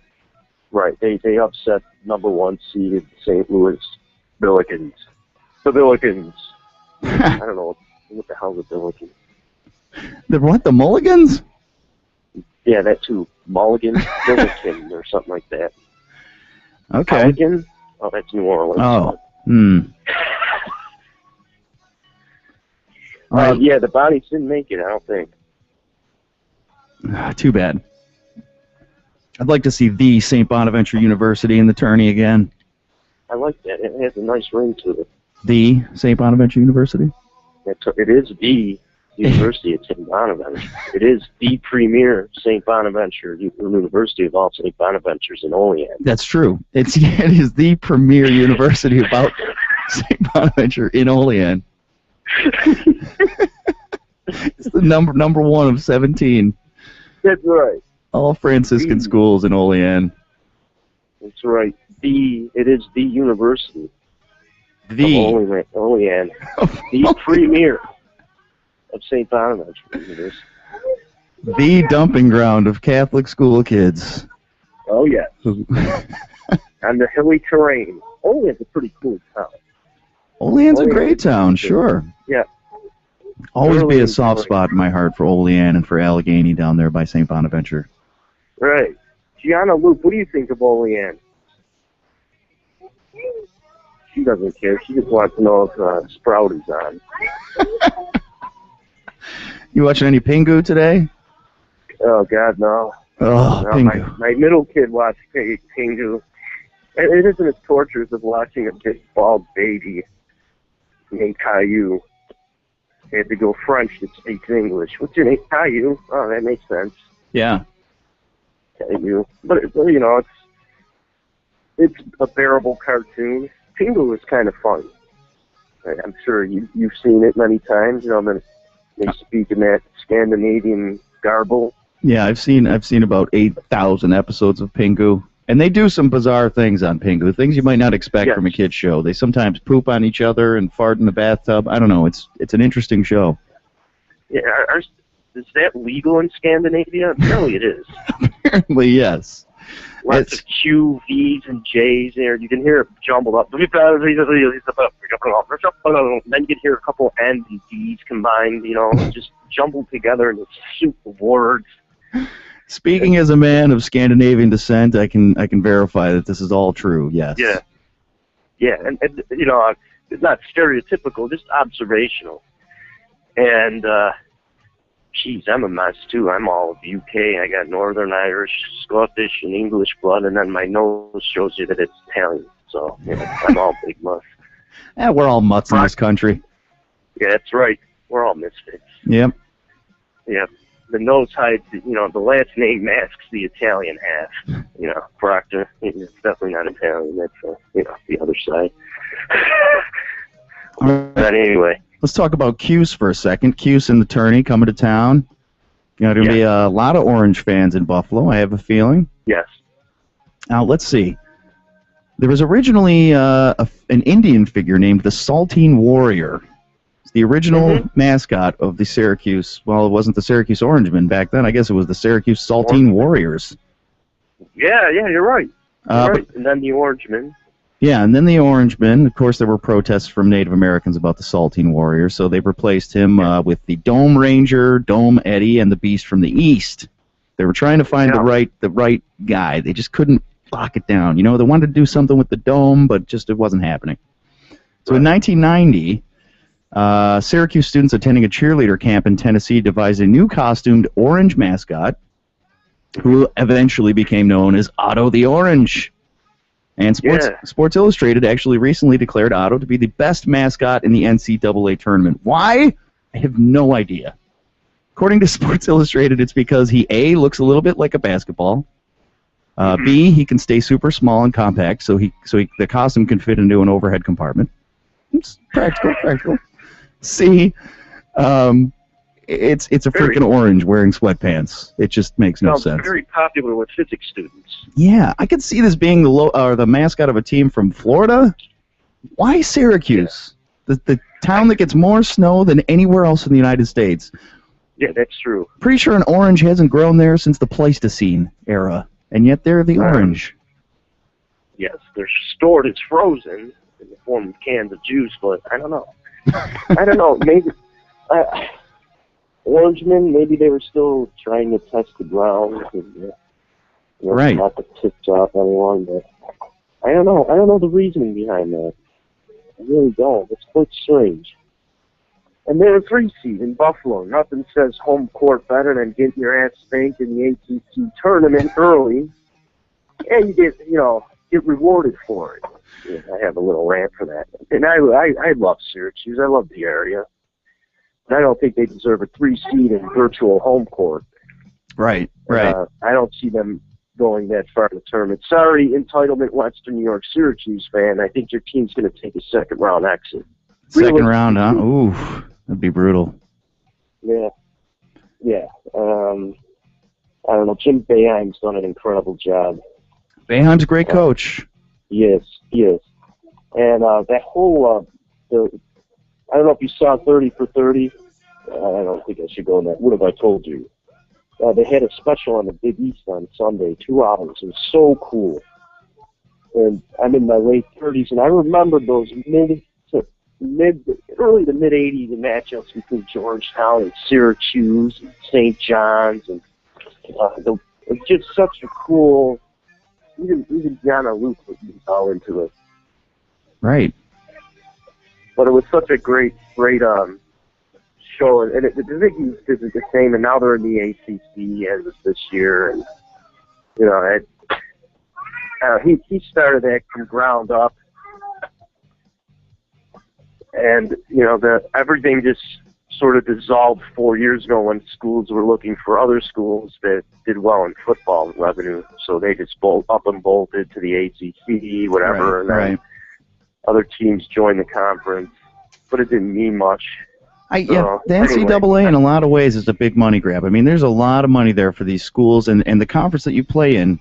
Right. They upset number 1 seeded St. Louis Billikens. The Billikens. I don't know what the hell the Billikens. The what? The Mulligans? Yeah, that too. Mulligan, Billiken, or something like that. Okay. Mulligan? Oh, that's New Orleans. Oh. Yeah, the Bonnies didn't make it, I don't think. Too bad. I'd like to see the St. Bonaventure University in the tourney again. I like that. It has a nice ring to it. The St. Bonaventure University? It is the University of St. Bonaventure. It is the premier St. Bonaventure University of all St. Bonaventures in Olean. That's true. It is the premier university about St. Bonaventure in Olean. It's the number 1 of 17. That's right. All Franciscan schools in Olean. That's right. It is the university. The of Olean. The premier of St. Bonaventure University. The dumping ground of Catholic school kids. Oh, yes. On the hilly terrain. Olean's a pretty cool town. Olean's a great town, sure. Yeah. Always be a soft spot in my heart for Olean and for Allegheny down there by St. Bonaventure. Right. Gianna Luke, what do you think of Olean? She doesn't care. She just wants to know if Sprout is on. You watching any Pingu today? Oh, God, no. Oh, no, Pingu. My middle kid watched Pingu. It isn't as torturous as watching a big bald baby named Caillou. He had to go French to speak English. What's your name? Caillou. Oh, that makes sense. Yeah. Caillou. But it's a bearable cartoon. Pingu is kind of fun. I'm sure you've seen it many times. They speak in that Scandinavian garble. Yeah, I've seen about 8,000 episodes of Pingu, and they do some bizarre things on Pingu, things you might not expect from a kid's show. They sometimes poop on each other and fart in the bathtub. I don't know. It's an interesting show. Yeah, is that legal in Scandinavia? Apparently it is. Apparently, yes. Lots of Q, V's, and J's there. You can hear it jumbled up. Then you can hear a couple N's and D's combined, just jumbled together in a soup of words. Speaking as a man of Scandinavian descent, I can verify that this is all true, yes. Yeah. Yeah, and you know, it's not stereotypical, just observational. And, geez, I'm a mess, too. I'm all of UK. I got Northern Irish, Scottish, and English blood, and then my nose shows you that it's Italian. So, you know, I'm all big muss. Yeah, we're all mutts in this country. Yeah, that's right. We're all misfits. Yep. Yeah. The nose hides, you know, the last name masks the Italian half. You know, Proctor, it's definitely not Italian. That's, you know, the other side. But anyway. Let's talk about Cuse for a second. Cuse and the tourney coming to town. You know, there'll be a lot of Orange fans in Buffalo, I have a feeling. Yes. Now, let's see. There was originally an Indian figure named the Saltine Warrior. It's the original mascot of the Syracuse. Well, it wasn't the Syracuse Orangemen back then. I guess it was the Syracuse Saltine Warriors. Yeah, you're right. Right. And then the Orangemen. Yeah, and then the Orangemen. Of course, there were protests from Native Americans about the Saltine Warrior, so they replaced him with the Dome Ranger, Dome Eddie, and the Beast from the East. They were trying to find the right guy. They just couldn't lock it down. You know, they wanted to do something with the dome, but just it wasn't happening. So in 1990, Syracuse students attending a cheerleader camp in Tennessee devised a new costumed orange mascot who eventually became known as Otto the Orange. And Sports Illustrated actually recently declared Otto to be the best mascot in the NCAA tournament. Why? I have no idea. According to Sports Illustrated, it's because he, A, looks a little bit like a basketball. B, he can stay super small and compact, so the costume can fit into an overhead compartment. It's practical. C, it's a freaking orange wearing sweatpants. It just makes no sense. Very popular with physics students. Yeah, I could see this being the mascot of a team from Florida. Why Syracuse? The town that gets more snow than anywhere else in the United States. Yeah, that's true. Pretty sure an orange hasn't grown there since the Pleistocene era, and yet they're the orange. Yes, they're stored as frozen in the form of cans of juice, but I don't know. Maybe Orangemen, maybe they were still trying to test the ground and not to piss off anyone, but I don't know. I don't know the reasoning behind that. I really don't. It's quite strange. And they're a 3 seed in Buffalo. Nothing says home court better than getting your ass spanked in the ACC tournament early, and you get rewarded for it. Yeah, I have a little rant for that. And I love Syracuse. I love the area. I don't think they deserve a 3 seed in virtual home court. Right. I don't see them going that far in the tournament. Sorry, entitlement Western New York Syracuse fan. I think your team's going to take a second round exit. Second round, huh? Ooh, that'd be brutal. Yeah. I don't know. Jim Boeheim's done an incredible job. Boeheim's a great coach. Yes, he is. And that whole, I don't know if you saw 30 for 30. I don't think I should go on that. What have I told you? They had a special on the Big East on Sunday, 2 hours. It was so cool. And I'm in my late 30s, and I remember those early to mid 80s matchups between Georgetown and Syracuse and St. John's, and it's just such a cool. Even John Luke was all into it. Right. But it was such a great show, and the Big East isn't the same, and now they're in the ACC as of this year, and he started that from ground up, and everything just sort of dissolved 4 years ago when schools were looking for other schools that did well in football revenue, so they just up and bolted to the ACC, whatever, and then other teams joined the conference, but it didn't mean much. The NCAA in a lot of ways is a big money grab. I mean, there's a lot of money there for these schools, and the conference that you play in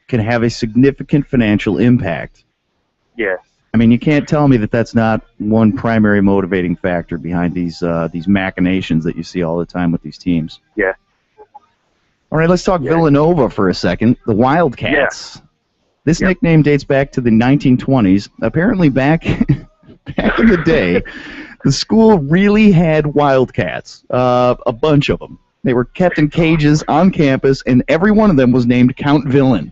can have a significant financial impact. Yeah. I mean, you can't tell me that that's not one primary motivating factor behind these machinations that you see all the time with these teams. Yeah. All right, let's talk Villanova for a second. The Wildcats. Yeah. This nickname dates back to the 1920s. Apparently, back in the day, the school really had Wildcats, a bunch of them. They were kept in cages on campus, and every one of them was named Count Villain.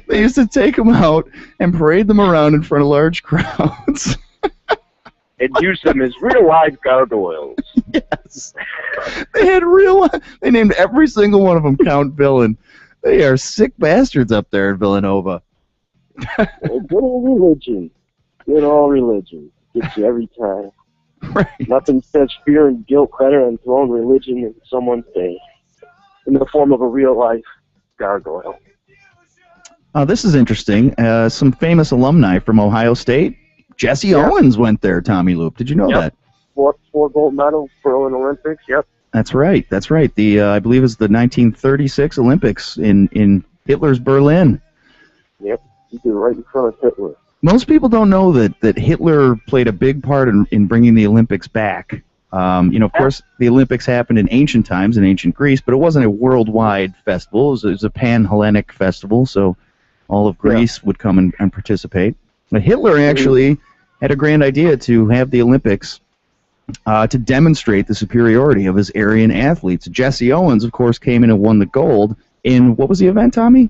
They used to take them out and parade them around in front of large crowds. And use them as real live gargoyles. Yes. They had they named every single one of them Count Villain. They are sick bastards up there in Villanova. Well, good old religion. Good old religion. Gets you every time. Right. Nothing says fear and guilt better than throwing religion in someone's face in the form of a real life gargoyle. This is interesting. Some famous alumni from Ohio State. Jesse Owens went there, Tommy Loop. Did you know that? Four gold medals for an Olympics, yep. That's right. That's right. The I believe it was the 1936 Olympics in Hitler's Berlin. Yep, he did right in front of Hitler. Most people don't know that Hitler played a big part in bringing the Olympics back. Of course, the Olympics happened in ancient times, in ancient Greece, but it wasn't a worldwide festival. It was a pan-Hellenic festival, so all of Greece would come and participate. But Hitler actually had a grand idea to have the Olympics to demonstrate the superiority of his Aryan athletes. Jesse Owens, of course, came in and won the gold in, what was the event, Tommy?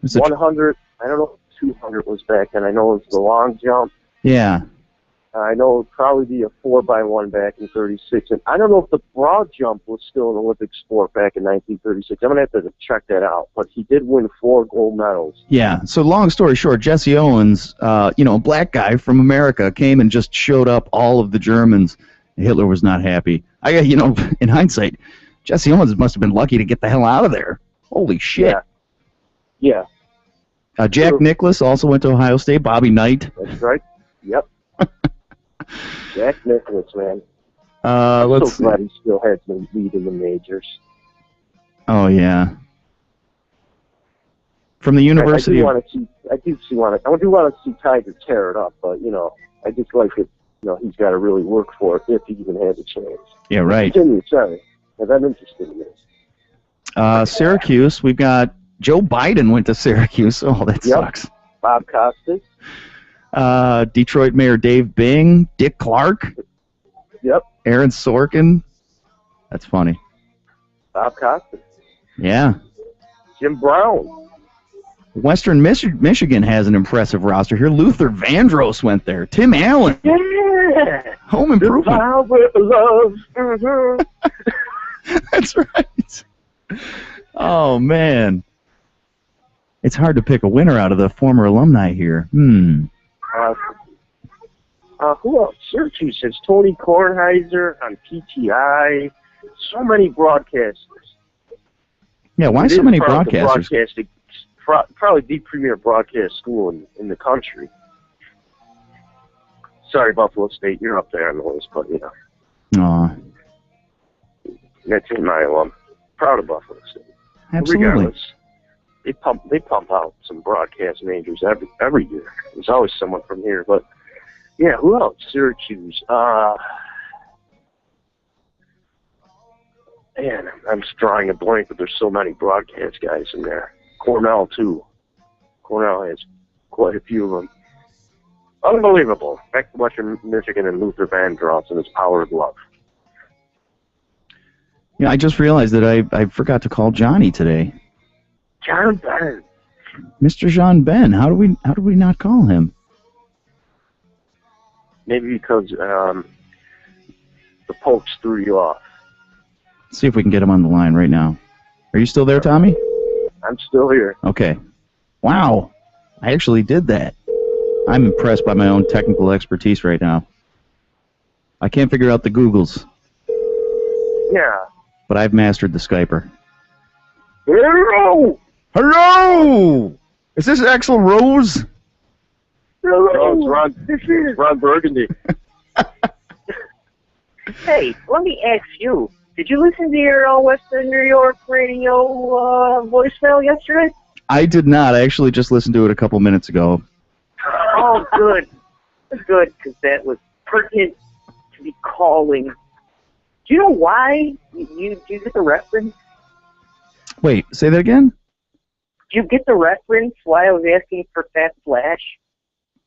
100, I don't know if 200 was back then. I know it was the long jump. Yeah. I know it would probably be a 4x1 back in 36. And I don't know if the broad jump was still an Olympic sport back in 1936. I'm going to have to check that out. But he did win 4 gold medals. Yeah, so long story short, Jesse Owens, a black guy from America, came and just showed up all of the Germans. Hitler was not happy. In hindsight, Jesse Owens must have been lucky to get the hell out of there. Holy shit. Yeah. Jack Nicklaus also went to Ohio State. Bobby Knight. That's right. Yep. Jack Nicklaus, man. I'm so glad he still has the lead in the majors. Oh yeah. From the University. I do want to see Tiger tear it up, but I just like it. He's got to really work for it if he even has a chance. Yeah, right. Continue, sorry. I'm interested in this. Syracuse. We've got Joe Biden went to Syracuse. Oh, that sucks. Bob Costas. Detroit Mayor Dave Bing, Dick Clark. Yep. Aaron Sorkin. That's funny. Bob Costas. Yeah. Jim Brown. Western Michigan has an impressive roster here. Luther Vandross went there. Tim Allen. Yeah. Home Improvement. Love. Mm-hmm. That's right. Oh, man. It's hard to pick a winner out of the former alumni here. Who else? Syracuse has Tony Kornheiser on PTI. So many broadcasters. Yeah, why so many broadcasters? Probably the premier broadcast school in the country. Sorry, Buffalo State, you're up there on the list, but Aw. That's in my alum. Proud of Buffalo State. Absolutely. Regardless, they pump out some broadcast majors every year. There's always someone from here, but yeah, who else? Syracuse. Man, I'm just drawing a blank, but there's so many broadcast guys in there. Cornell too. Cornell has quite a few of them. Unbelievable. Back to Western Michigan and Luther Vandross and his power of love. Yeah, I just realized that I forgot to call Johnny today. John Ben. Mr. Jean Ben. How do we not call him? Maybe because the Pokes threw you off. Let's see if we can get him on the line right now. Are you still there, Tommy? I'm still here. Okay. Wow. I actually did that. I'm impressed by my own technical expertise right now. I can't figure out the Googles. Yeah. But I've mastered the Skyper. Hello! Hello! Is this Axl Rose? Hello! No, it's Ron Burgundy. Hey, let me ask you. Did you listen to your Western New York radio voicemail yesterday? I did not. I actually just listened to it a couple minutes ago. Oh, good. Good, because that was pertinent to be calling. Do you know why? Do you get the reference? Wait, say that again? Do you get the reference why I was asking for Fat Flash?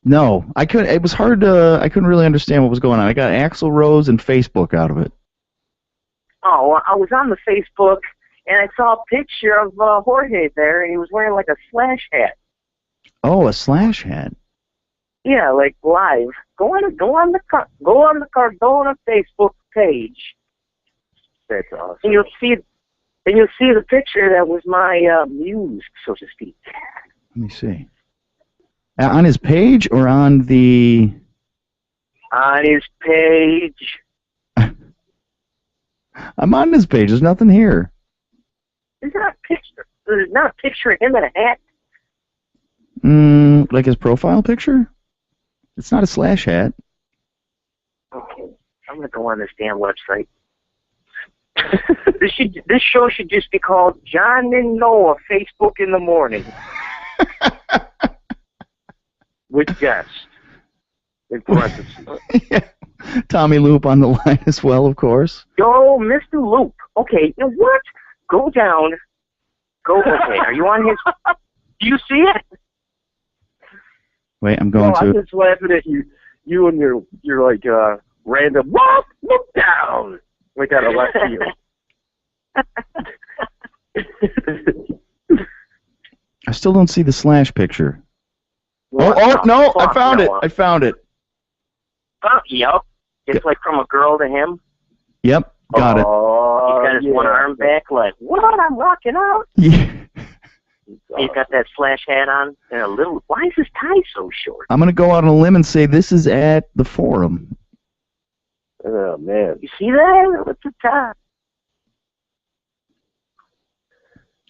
No, I couldn't. It was hard to. I couldn't really understand what was going on. I got Axl Rose and Facebook out of it. Oh, I was on the Facebook, and I saw a picture of Jorge there, and he was wearing like a Slash hat. Oh, a Slash hat. Yeah, like live. Go on the Cardona Facebook page. That's awesome. And you'll see the picture that was my muse, so to speak. Let me see. On his page or on the... On his page. I'm on his page. There's nothing here. There's not a picture of him in a hat. Like his profile picture? It's not a Slash hat. Okay, I'm going to go on this damn website. This show should just be called John and Noah Facebook in the Morning. With guests. In parentheses. Yeah. Tommy Loop on the line as well, of course. Yo, Mr. Loop. Okay, you know what? Go down. Okay, are you on his... Do you see it? Wait, I'm going to... I'm just laughing at you. You and your like, random, look down! Like out of left field. I still don't see the Slash picture. What No, the I fuck, found it. Noah? I found it. Oh, yep. It's like from a girl to him. Yep, got it. He's got his one arm back like, what? I'm rocking out. Yeah. He's got that Slash hat on and a little... Why is his tie so short? I'm going to go out on a limb and say this is at the Forum. Oh, man. You see that? What's the tie?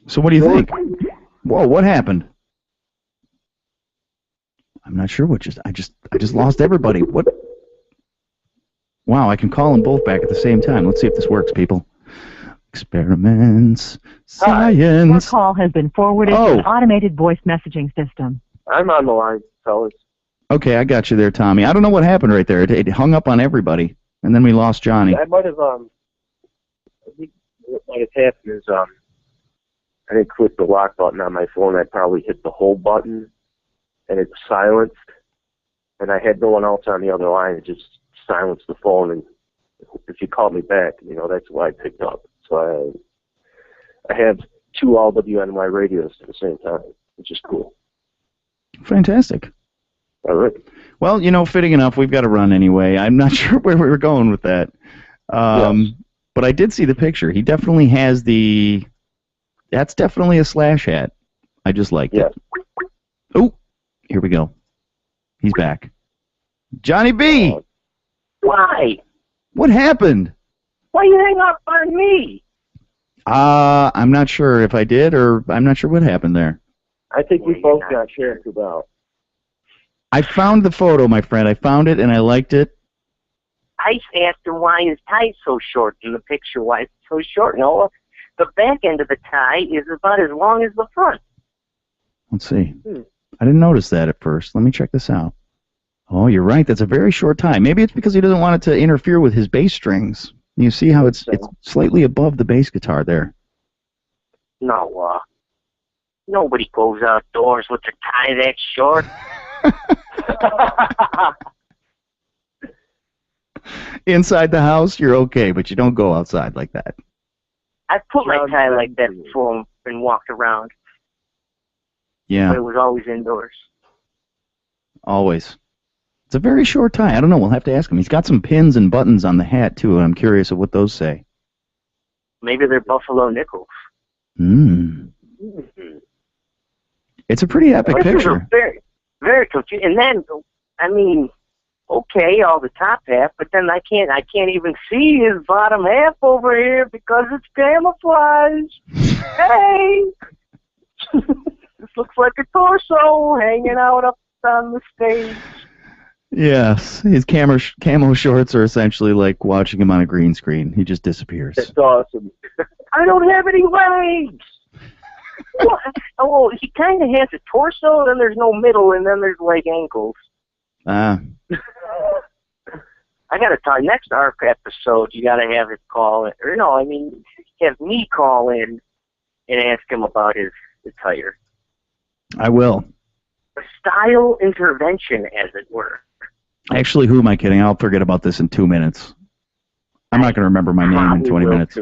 So what do you think? Whoa, what happened? I'm not sure what I just lost everybody. What? Wow, I can call them both back at the same time. Let's see if this works, people. Experiments, science. Your call has been forwarded to an Oh. automated voice messaging system. I'm on the line, fellas. Okay, I got you there, Tommy. I don't know what happened right there. It hung up on everybody, and then we lost Johnny. I might have, I think what might have happened is, I didn't click the lock button on my phone. I probably hit the hold button, and it silenced, and I had no one else on the other line. It just silenced the phone, and if you called me back, that's why I picked up. So I have two RWNY radios at the same time, which is cool. Fantastic. All right. Well, fitting enough, we've got to run anyway. I'm not sure where we were going with that. Yes. But I did see the picture. He definitely has that's definitely a Slash hat. I just liked it. Oh, here we go. He's back. Johnny B! Why? What happened? Why you hang up on me? I'm not sure if I did, or I'm not sure what happened there. I think we both got shared about. I found the photo, my friend. I found it, and I liked it. I asked him why his tie's so short in the picture. Why it's so short? No, the back end of the tie is about as long as the front. Let's see. I didn't notice that at first. Let me check this out. Oh, you're right. That's a very short tie. Maybe it's because he doesn't want it to interfere with his bass strings. You see how it's slightly above the bass guitar there. No, nobody goes outdoors with their tie that short. Inside the house, you're okay, but you don't go outside like that. I've put my tie like that before and walked around. Yeah. But it was always indoors. Always. It's a very short tie. I don't know. We'll have to ask him. He's got some pins and buttons on the hat, too, and I'm curious of what those say. Maybe they're Buffalo nickels. It's a pretty epic picture. Very, very confusing. And then, okay, all the top half, but then I can't even see his bottom half over here because it's camouflage. Hey! This looks like a torso hanging out up on the stage. Yes, his camo shorts are essentially like watching him on a green screen. He just disappears. That's awesome. I don't have any legs! What? Oh, he kind of has a torso, then there's no middle, and then there's like ankles. Ah. I gotta tell you, next ARC episode, you gotta have it call in, or no, have me call in and ask him about his attire. I will. A style intervention, as it were. Actually, who am I kidding? I'll forget about this in 2 minutes. I'm not going to remember my name in 20 minutes.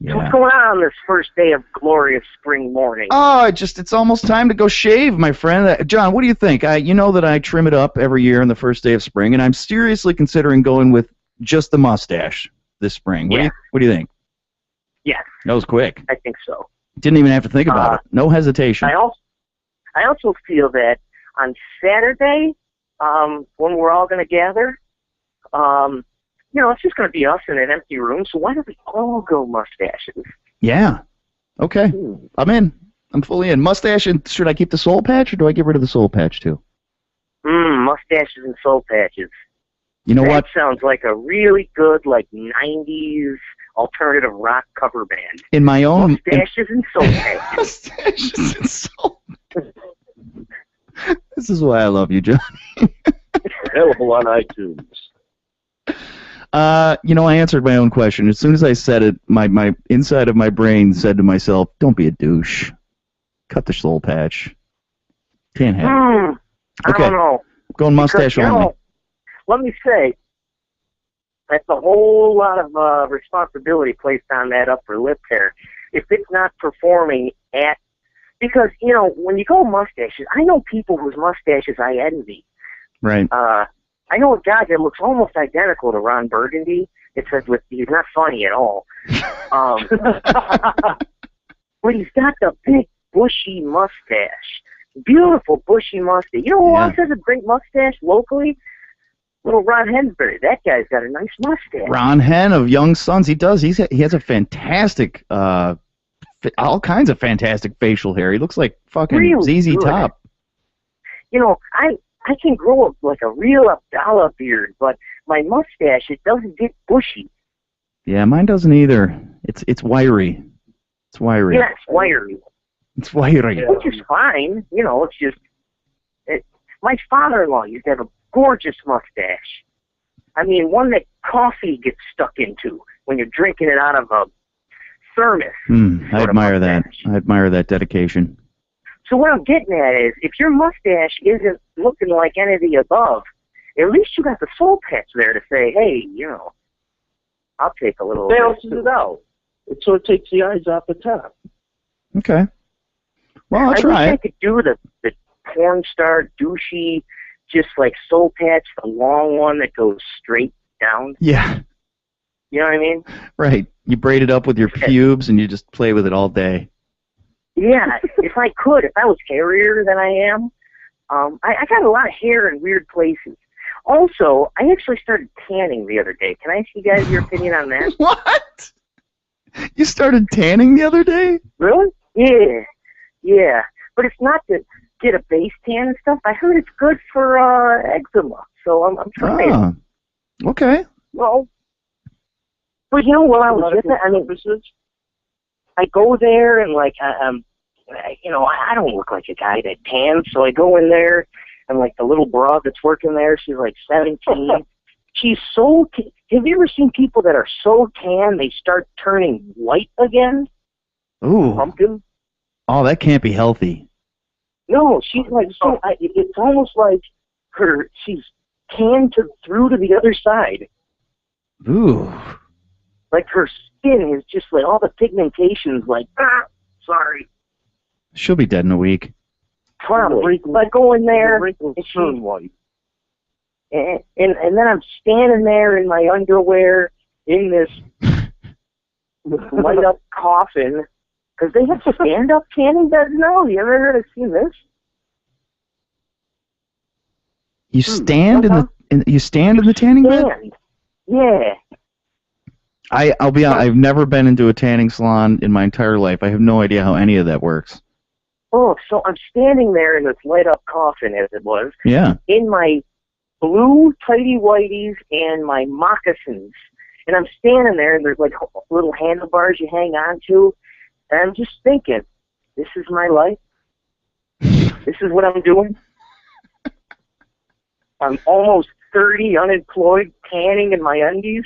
Yeah. So what's going on this first day of glorious spring morning? Oh, it's almost time to go shave, my friend. John, what do you think? You know that I trim it up every year on the first day of spring, and I'm seriously considering going with just the mustache this spring. What do you think? Yes. That was quick. I think so. Didn't even have to think about it. No hesitation. I also feel that on Saturday, when we're all going to gather, it's just going to be us in an empty room, so why don't we all go mustaches? Yeah. Okay. I'm in. I'm fully in. Mustache, and should I keep the soul patch, or do I get rid of the soul patch, too? Mustaches and soul patches. You know what? That sounds like a really good, 90s alternative rock cover band. In my own... Mustaches and soul patches. Mustaches and soul This is why I love you, John. Available on iTunes. I answered my own question. As soon as I said it, my inside of my brain said to myself, don't be a douche. Cut the soul patch. Can't have it. Okay. I don't know. Going mustache only. Let me say, that's a whole lot of responsibility placed on that upper lip hair. If it's not performing because, when you go mustaches, I know people whose mustaches I envy. Right. I know a guy that looks almost identical to Ron Burgundy. He's not funny at all. But he's got the big, bushy mustache. Beautiful, bushy mustache. You know who else has a great mustache locally? Little Ron Hensbury. That guy's got a nice mustache. Ron Hen of Young Sons. He does. He has a fantastic, all kinds of fantastic facial hair. He looks like fucking really ZZ Top. I can grow like a real Abdallah beard, but my mustache, it doesn't get bushy. Yeah, mine doesn't either. It's wiry. It's wiry. Yeah, it's wiry. It's wiry. Which is fine. It's just... my father-in-law used to have a gorgeous mustache. I mean, one that coffee gets stuck into when you're drinking it out of a thermos. I admire that. I admire that dedication. So what I'm getting at is, if your mustache isn't looking like any of the above, at least you got the soul patch there to say, hey, I'll take a little... Balances it out. It sort of takes the eyes off the top. Okay. Well, I'll try I wish I could do the porn star douchey, just like soul patch, the long one that goes straight down. Yeah. You know what I mean? Right. You braid it up with your pubes and you just play with it all day. Yeah, if I was hairier than I am, I got a lot of hair in weird places. Also, I actually started tanning the other day. Can I ask you guys your opinion on that? What? You started tanning the other day? Really? Yeah. But it's not to get a base tan and stuff. I heard it's good for eczema, so I'm trying. Ah, okay. Well, but while I was with it, I mean, I go there and I don't look like a guy that tans, so I go in there and the little broad that's working there, she's 17. She's so have you ever seen people that are so tan they start turning white again? Ooh. Pumpkin? Oh, that can't be healthy. No, she's it's almost like she's tanned through to the other side. Ooh. Like her skin is just all the pigmentation's sorry. She'll be dead in a week. Probably. I go in there, and turn white. And then I'm standing there in my underwear in this light-up coffin, because they have stand-up tanning beds now. You ever seen this? You stand in the tanning bed? Yeah. I'll be honest, I've never been into a tanning salon in my entire life. I have no idea how any of that works. Oh, so I'm standing there in this light-up coffin, as it was. Yeah. In my blue tighty-whities and my moccasins. And I'm standing there, and there's little handlebars you hang on to. And I'm just thinking, this is my life. This is what I'm doing. I'm almost 30, unemployed, tanning in my undies.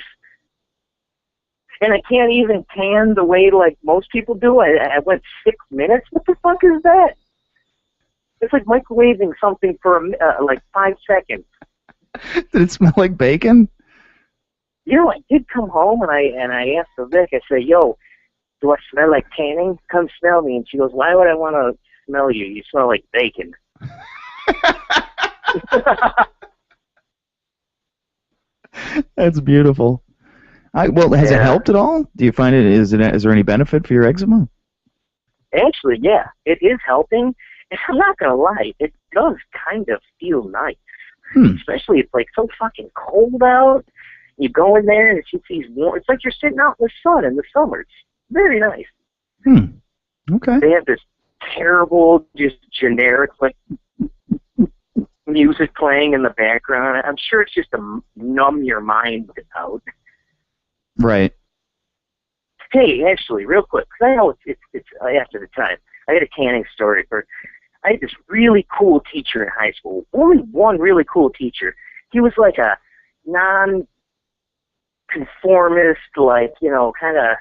And I can't even tan the way most people do. I went 6 minutes. What the fuck is that? It's like microwaving something for 5 seconds. Did it smell like bacon? I did come home and I asked the Vic. I said, "Yo, do I smell like tanning? Come smell me. And she goes, why would I want to smell you? You smell like bacon. That's beautiful. Well, has it helped at all? Do you find is there any benefit for your eczema? Actually, yeah, it is helping. And I'm not going to lie, it does kind of feel nice. Especially it's like so fucking cold out. You go in there and it's just these warm. It's like you're sitting out in the sun in the summer. It's very nice. Okay. They have this terrible, just generic, like, music playing in the background. I'm sure it's just to numb your mind out. Right. Hey, actually, real quick, because I know it's after the time. I had a tanning story. I had this really cool teacher in high school. Only one really cool teacher. He was like a non-conformist, like, you know, kind of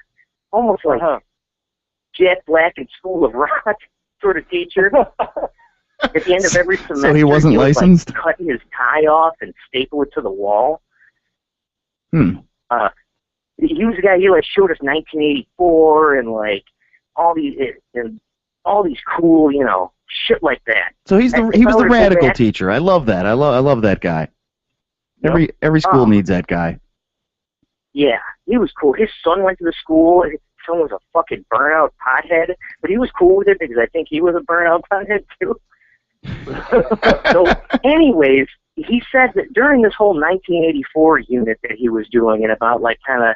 almost like Jet Black in School of Rock sort of teacher. At the end of every semester, so he wasn't licensed? Like, cutting his tie off and staple it to the wall. He was the guy. He like showed us 1984 and like all these cool, you know, shit like that. So he was the radical teacher. I love that. I love that guy. Every school needs that guy. Yeah, he was cool. His son went to the school. His son was a fucking burnout pothead, but he was cool with it because I think he was a burnout pothead too. So, anyways, he said that during this whole 1984 unit that he was doing, and about like kind of,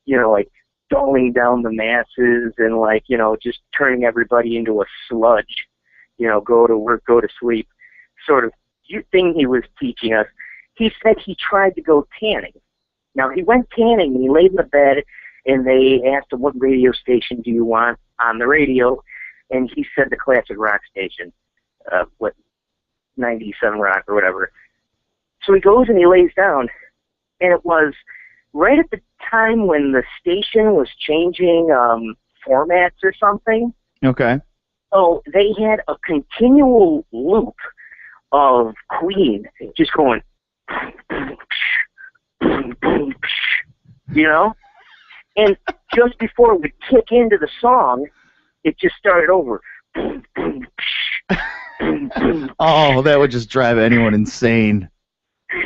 you know, like dulling down the masses and like, you know, just turning everybody into a sludge, you know, go to work, go to sleep, sort of thing he was teaching us. He said he tried to go tanning. Now, he went tanning and he laid in the bed and they asked him, what radio station do you want on the radio? And he said the classic rock station, 97 Rock or whatever. So he goes and he lays down, and it was right at the time when the station was changing formats or something. Okay. So they had a continual loop of Queen just going, you know? And just before it would kick into the song, it just started over. Oh, that would just drive anyone insane.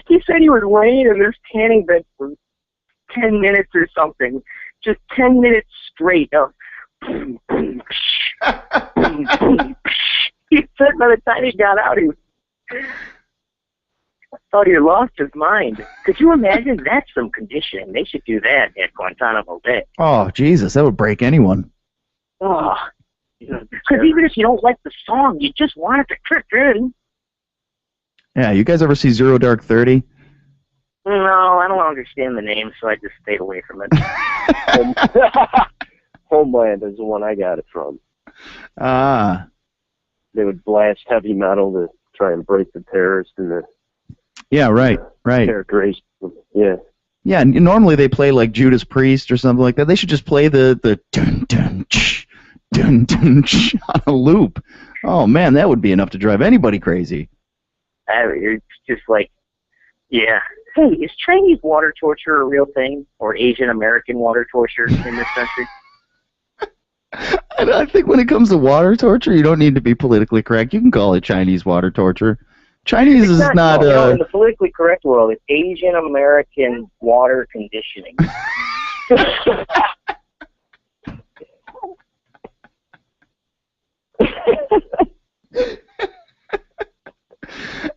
He said he was laying in this tanning bed for 10 minutes or something. Just 10 minutes straight of he said by the time he got out, he thought he had lost his mind. Could you imagine? That's some conditioning. They should do that at Guantanamo Bay. Oh, Jesus, that would break anyone. Oh, because even if you don't like the song, you just want it to kick in. Yeah, you guys ever see Zero Dark 30? No, I don't understand the name, so I just stayed away from it. Homeland is the one I got it from. Ah. They would blast heavy metal to try and break the terrorists and the... Yeah, right. Characterization. Yeah. Yeah, and normally they play like Judas Priest or something like that. They should just play the dun dun ch, dun dun ch on a loop. Oh man, that would be enough to drive anybody crazy. It's just like, yeah. Hey, is Chinese water torture a real thing, or Asian American water torture in this country? I think when it comes to water torture, you don't need to be politically correct. You can call it Chinese water torture. Chinese is not in the politically correct world, it's Asian American water conditioning.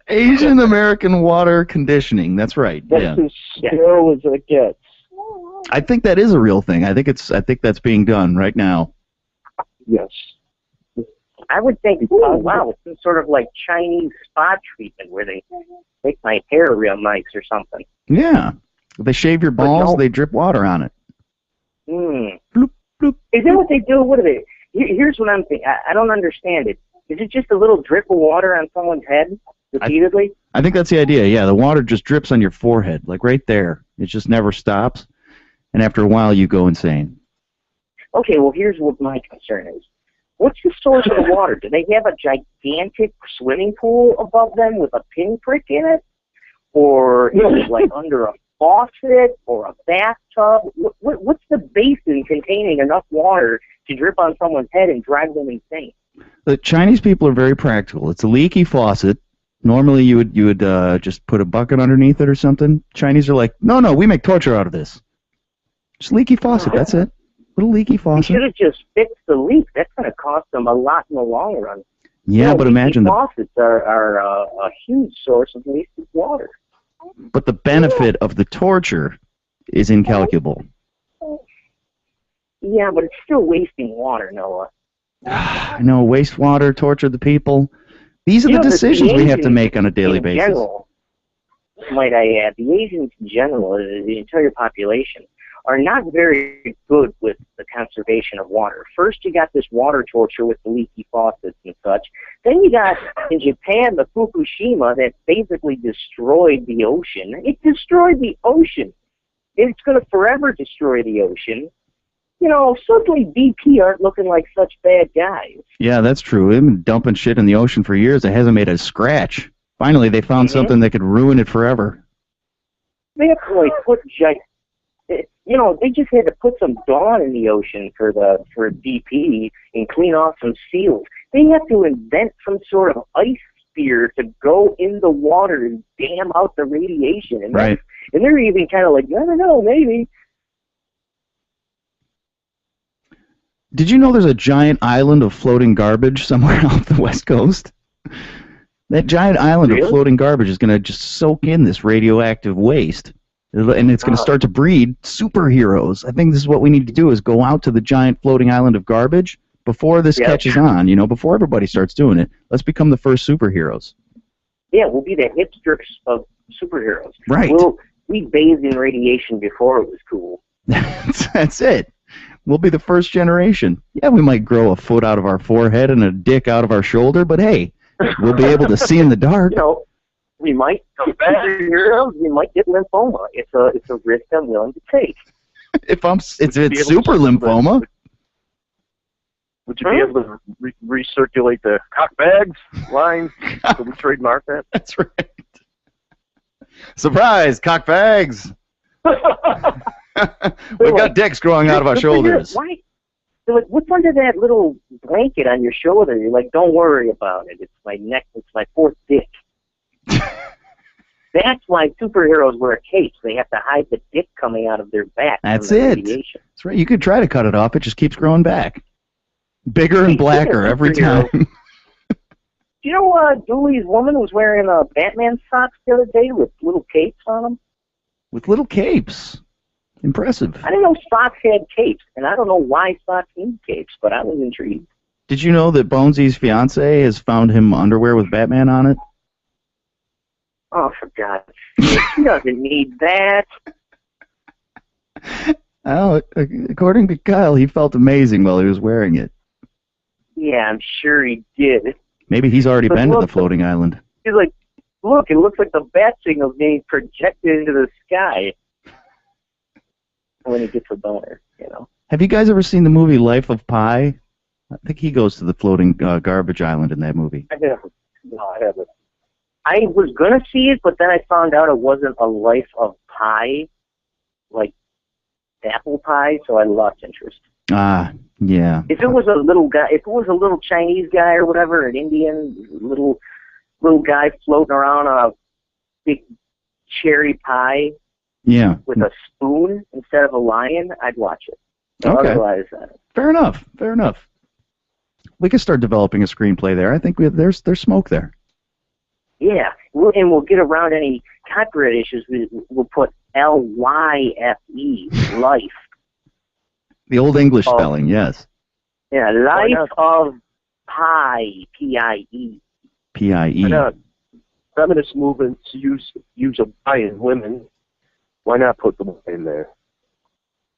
Asian American water conditioning. That's right. That's as sterile as it gets. I think that is a real thing. I think that's being done right now. Yes. I would think, oh wow, it's some sort of like Chinese spa treatment where they make my hair real nice or something. Yeah. They shave your balls, they drip water on it. Bloop, bloop. Is that what they do? What are they? Here's what I'm thinking. I don't understand it. Is it just a little drip of water on someone's head repeatedly? I think that's the idea, yeah. The water just drips on your forehead, like right there. It just never stops. And after a while, you go insane. Okay, well, here's what my concern is. What's the source of the water? Do they have a gigantic swimming pool above them with a pinprick in it? Or is it like under a faucet or a bathtub? What's the basin containing enough water to drip on someone's head and drive them insane? The Chinese people are very practical. It's a leaky faucet. Normally, you would just put a bucket underneath it or something. Chinese are like, no, we make torture out of this. Just leaky faucet. That's it. Little leaky faucet. You should have just fixed the leak. That's going to cost them a lot in the long run. Yeah, but imagine faucets are a huge source of wasted water. But the benefit of the torture is incalculable. Yeah, but it's still wasting water, Noah. I know, wastewater, torture the people. These are the decisions we have to make on a daily basis. General, might I add, the Asians in general, the entire population, are not very good with the conservation of water. First, you got this water torture with the leaky faucets and such. Then you got, in Japan, the Fukushima that basically destroyed the ocean. It destroyed the ocean. It's going to forever destroy the ocean. You know, suddenly BP aren't looking like such bad guys. Yeah, that's true. They've been dumping shit in the ocean for years. It hasn't made a scratch. Finally, they found something that could ruin it forever. They have to, like, put they just had to put some Dawn in the ocean for BP and clean off some seals. They have to invent some sort of ice spear to go in the water and dam out the radiation. And right. And they're even kind of like, I don't know, maybe. Did you know there's a giant island of floating garbage somewhere off the West Coast? That giant island of floating garbage is going to just soak in this radioactive waste. And it's going to start to breed superheroes. I think this is what we need to do, is go out to the giant floating island of garbage before this catches on, before everybody starts doing it. Let's become the first superheroes. Yeah, we'll be the hipsters of superheroes. Right. We bathed in radiation before it was cool. That's it. We'll be the first generation. Yeah, we might grow a foot out of our forehead and a dick out of our shoulder, but hey, we'll be able to see in the dark. We might get superheroes. We might get lymphoma. It's a risk I'm willing to take. It's super lymphoma. Would you be able to recirculate the cock bags line so we trademark that? That's right. Surprise, cock bags. We've got dicks growing out of our shoulders. Why? They're like, what's under that little blanket on your shoulder? You're like, don't worry about it. It's my neck. It's my fourth dick. That's why superheroes wear capes. They have to hide the dick coming out of their back. That's it. That's right. You could try to cut it off. It just keeps growing back. Bigger and blacker every time. Do you know Dooley's woman was wearing Batman socks the other day with little capes on them? With little capes. Impressive. I didn't know socks had capes, and I don't know why socks need capes, but I was intrigued. Did you know that Bonesy's fiance has found him underwear with Batman on it? Oh, for God's sake. He doesn't need that. Oh, according to Kyle, he felt amazing while he was wearing it. Yeah, I'm sure he did. Maybe he's already been to the floating island. He's like, look, it looks like the bat signal's being projected into the sky when he gets a boner, Have you guys ever seen the movie Life of Pi? I think he goes to the floating garbage island in that movie. I haven't. No, I haven't. I was going to see it, but then I found out it wasn't a Life of Pi, like apple pie, so I lost interest. Ah, yeah. If it was a little guy, if it was a little Chinese guy or whatever, an Indian little guy floating around on a big cherry pie, with a spoon instead of a lion, I'd watch it. Okay. Otherwise, fair enough. Fair enough. We can start developing a screenplay there. I think there's smoke there. Yeah, we'll get around any copyright issues. We'll put L-Y-F-E, life. The old English spelling, yes. Yeah, Life of Pi, P-I-E. P-I-E. Feminist movements use a pie in women. Why not put them in there?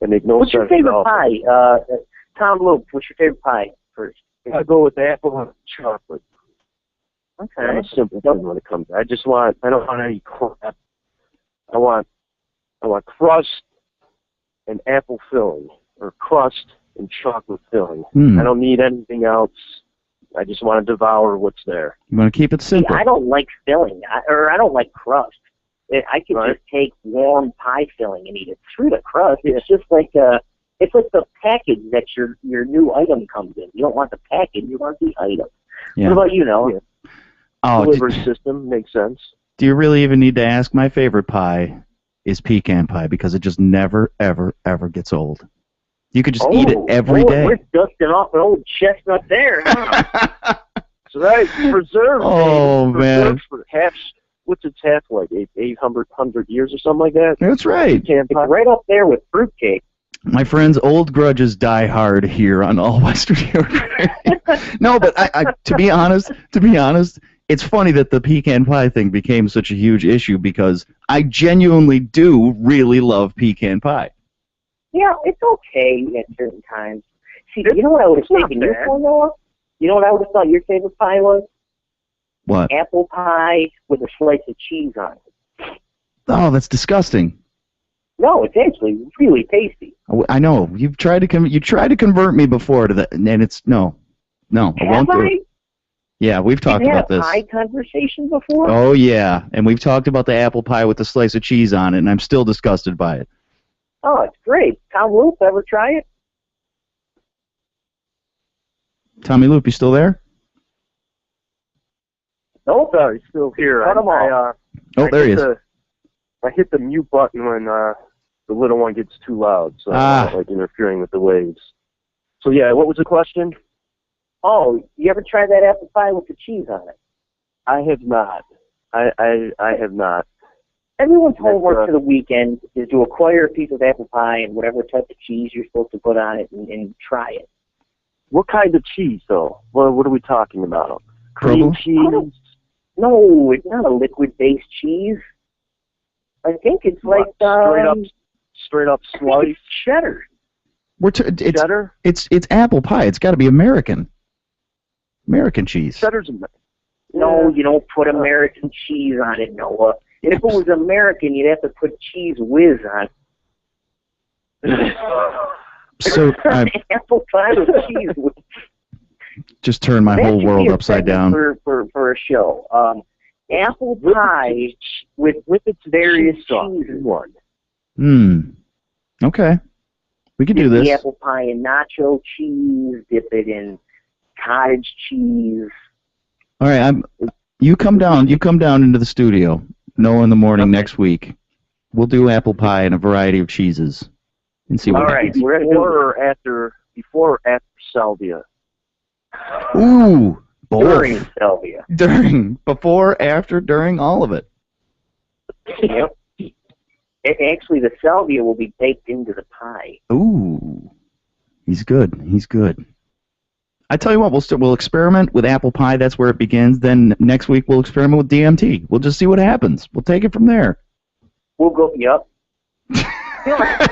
They make no What's sense. What's your favorite pie? Tom Luke, what's your favorite pie first? I go with apple and chocolate. Okay. I'm a simple thing when it comes. I don't want any crap. I want crust and apple filling, or crust and chocolate filling. I don't need anything else. I just want to devour what's there. You want to keep it simple. See, I don't like filling, I don't like crust. I could just take warm pie filling and eat it through the crust. It's just like it's like the package that your new item comes in. You don't want the package, you want the item. Yeah. What about you, Noah? Oh, Delivery system makes sense. Do you really even need to ask? My favorite pie is pecan pie because it just never, ever, ever gets old. You could just eat it every day. We're dusting off an old chestnut there, huh? So that's preserved. Oh, man. For what's its half like? 800 years or something like that? That's right. It's right up there with fruitcake. My friends, old grudges die hard here on All Western York. No, but to be honest, it's funny that the pecan pie thing became such a huge issue because I genuinely do really love pecan pie. Yeah, it's okay at certain times. See, you know what I would have taken you for, Noah? You know what I would have thought your favorite pie was? What? Apple pie with a slice of cheese on it. Oh, that's disgusting. No, it's actually really tasty. I know. You've tried to convert me before to that, and it's no, I won't do it. Yeah, we've talked about this. Pie conversation before? Oh yeah, and we've talked about the apple pie with the slice of cheese on it, and I'm still disgusted by it. Oh, it's great. Tom Loop, ever try it? Tommy Loop, you still there? Nope, he's still here. There he is. I hit the mute button when the little one gets too loud, so I'm not, like, interfering with the waves. So yeah, what was the question? Oh, you ever tried that apple pie with the cheese on it? I have not. I have not. Everyone's homework for the weekend is to acquire a piece of apple pie and whatever type of cheese you're supposed to put on it and try it. What kind of cheese, though? What are we talking about? Cream cheese? No, it's not a liquid-based cheese. I think it's like straight up sliced cheddar. Cheddar? It's apple pie. It's got to be American cheese. Cheddar's No, you don't put American cheese on it, Noah. If it was American, you'd have to put Cheese Whiz on it. So apple pie with Cheese Whiz. Just turn my whole world upside down. For a show. Apple pie with its various cheeses. Okay. We could do this. The apple pie in nacho cheese. Dip it in cottage cheese. All right. You come down into the studio. Noah in the morning next week. We'll do apple pie and a variety of cheeses and see what happens. All right. Before or after salvia? Ooh. Both. During salvia. Before, after, during, all of it. Yep. Actually, the salvia will be baked into the pie. Ooh. He's good. I tell you what, we'll experiment with apple pie. That's where it begins. Then next week we'll experiment with DMT. We'll just see what happens. We'll take it from there. We'll go. Yep. I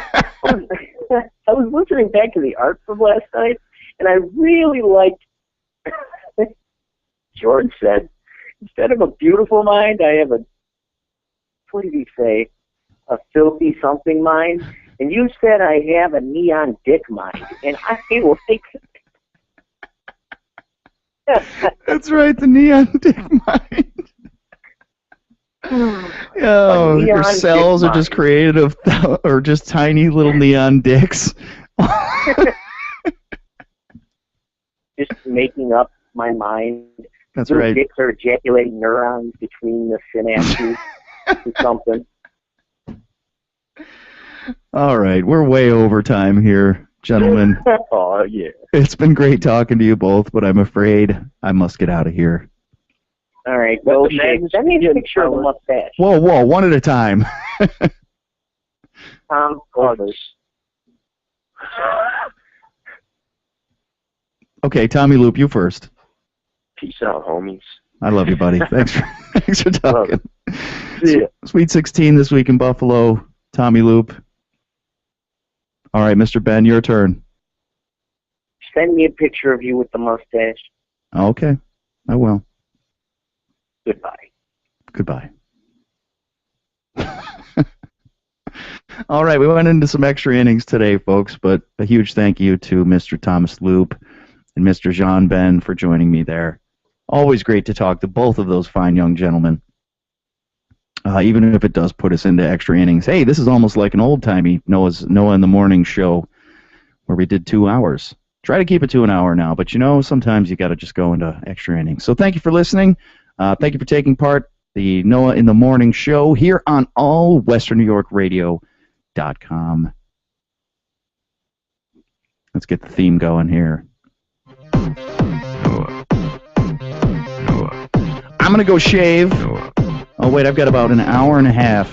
was listening back to the art from last night, and I really liked. George said, instead of a beautiful mind, I have what did he say? A filthy something mind. And you said I have a neon dick mind. And I will think. That's right, the neon dick mind. Oh, your cells are just created of, or just tiny little neon dicks. Just making up my mind. That's right. Dicks are ejaculating neurons between the synapses or something. All right, we're way over time here, gentlemen. Oh, yeah. It's been great talking to you both, but I'm afraid I must get out of here. All right, go shake. Send me a picture of the mustache. Whoa, one at a time. Tom, Okay, Tommy Loop, you first. Peace out, homies. I love you, buddy. Thanks for talking. See ya. Sweet 16 this week in Buffalo. Tommy Loop. All right, Mr. Ben, your turn. Send me a picture of you with the mustache. Okay, I will. Goodbye. All right, we went into some extra innings today, folks, but a huge thank you to Mr. Thomas Loop and Mr. Jean Ben for joining me there. Always great to talk to both of those fine young gentlemen. even if it does put us into extra innings. Hey, this is almost like an old-timey Noah in the Morning show where we did 2 hours. Try to keep it to an hour now, but sometimes you got to just go into extra innings. So thank you for listening. Thank you for taking part. The Noah in the Morning show here on allwesternnewyorkradio.com. Let's get the theme going here. Noah. I'm going to go shave. Noah. Oh, wait, I've got about an hour and a half.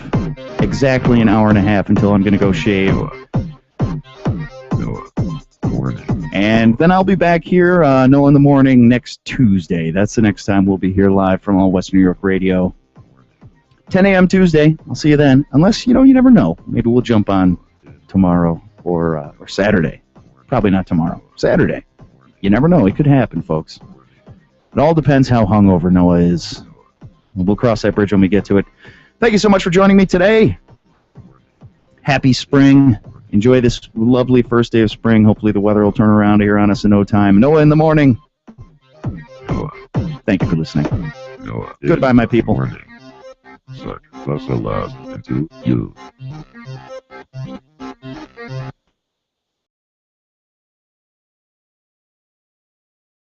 Exactly an hour and a half until I'm going to go shave. Noah. Morning. And then I'll be back here, Noah in the Morning, next Tuesday. That's the next time we'll be here live from All Western New York Radio. 10 a.m. Tuesday. I'll see you then. Unless, you never know. Maybe we'll jump on tomorrow or Saturday. Probably not tomorrow. Saturday. You never know. It could happen, folks. It all depends how hungover Noah is. We'll cross that bridge when we get to it. Thank you so much for joining me today. Happy spring. Enjoy this lovely first day of spring. Hopefully the weather will turn around here on us in no time. Noah in the Morning. Noah. Thank you for listening. Noah. Goodbye, my people. Morning. Suck. Thus aloud into you.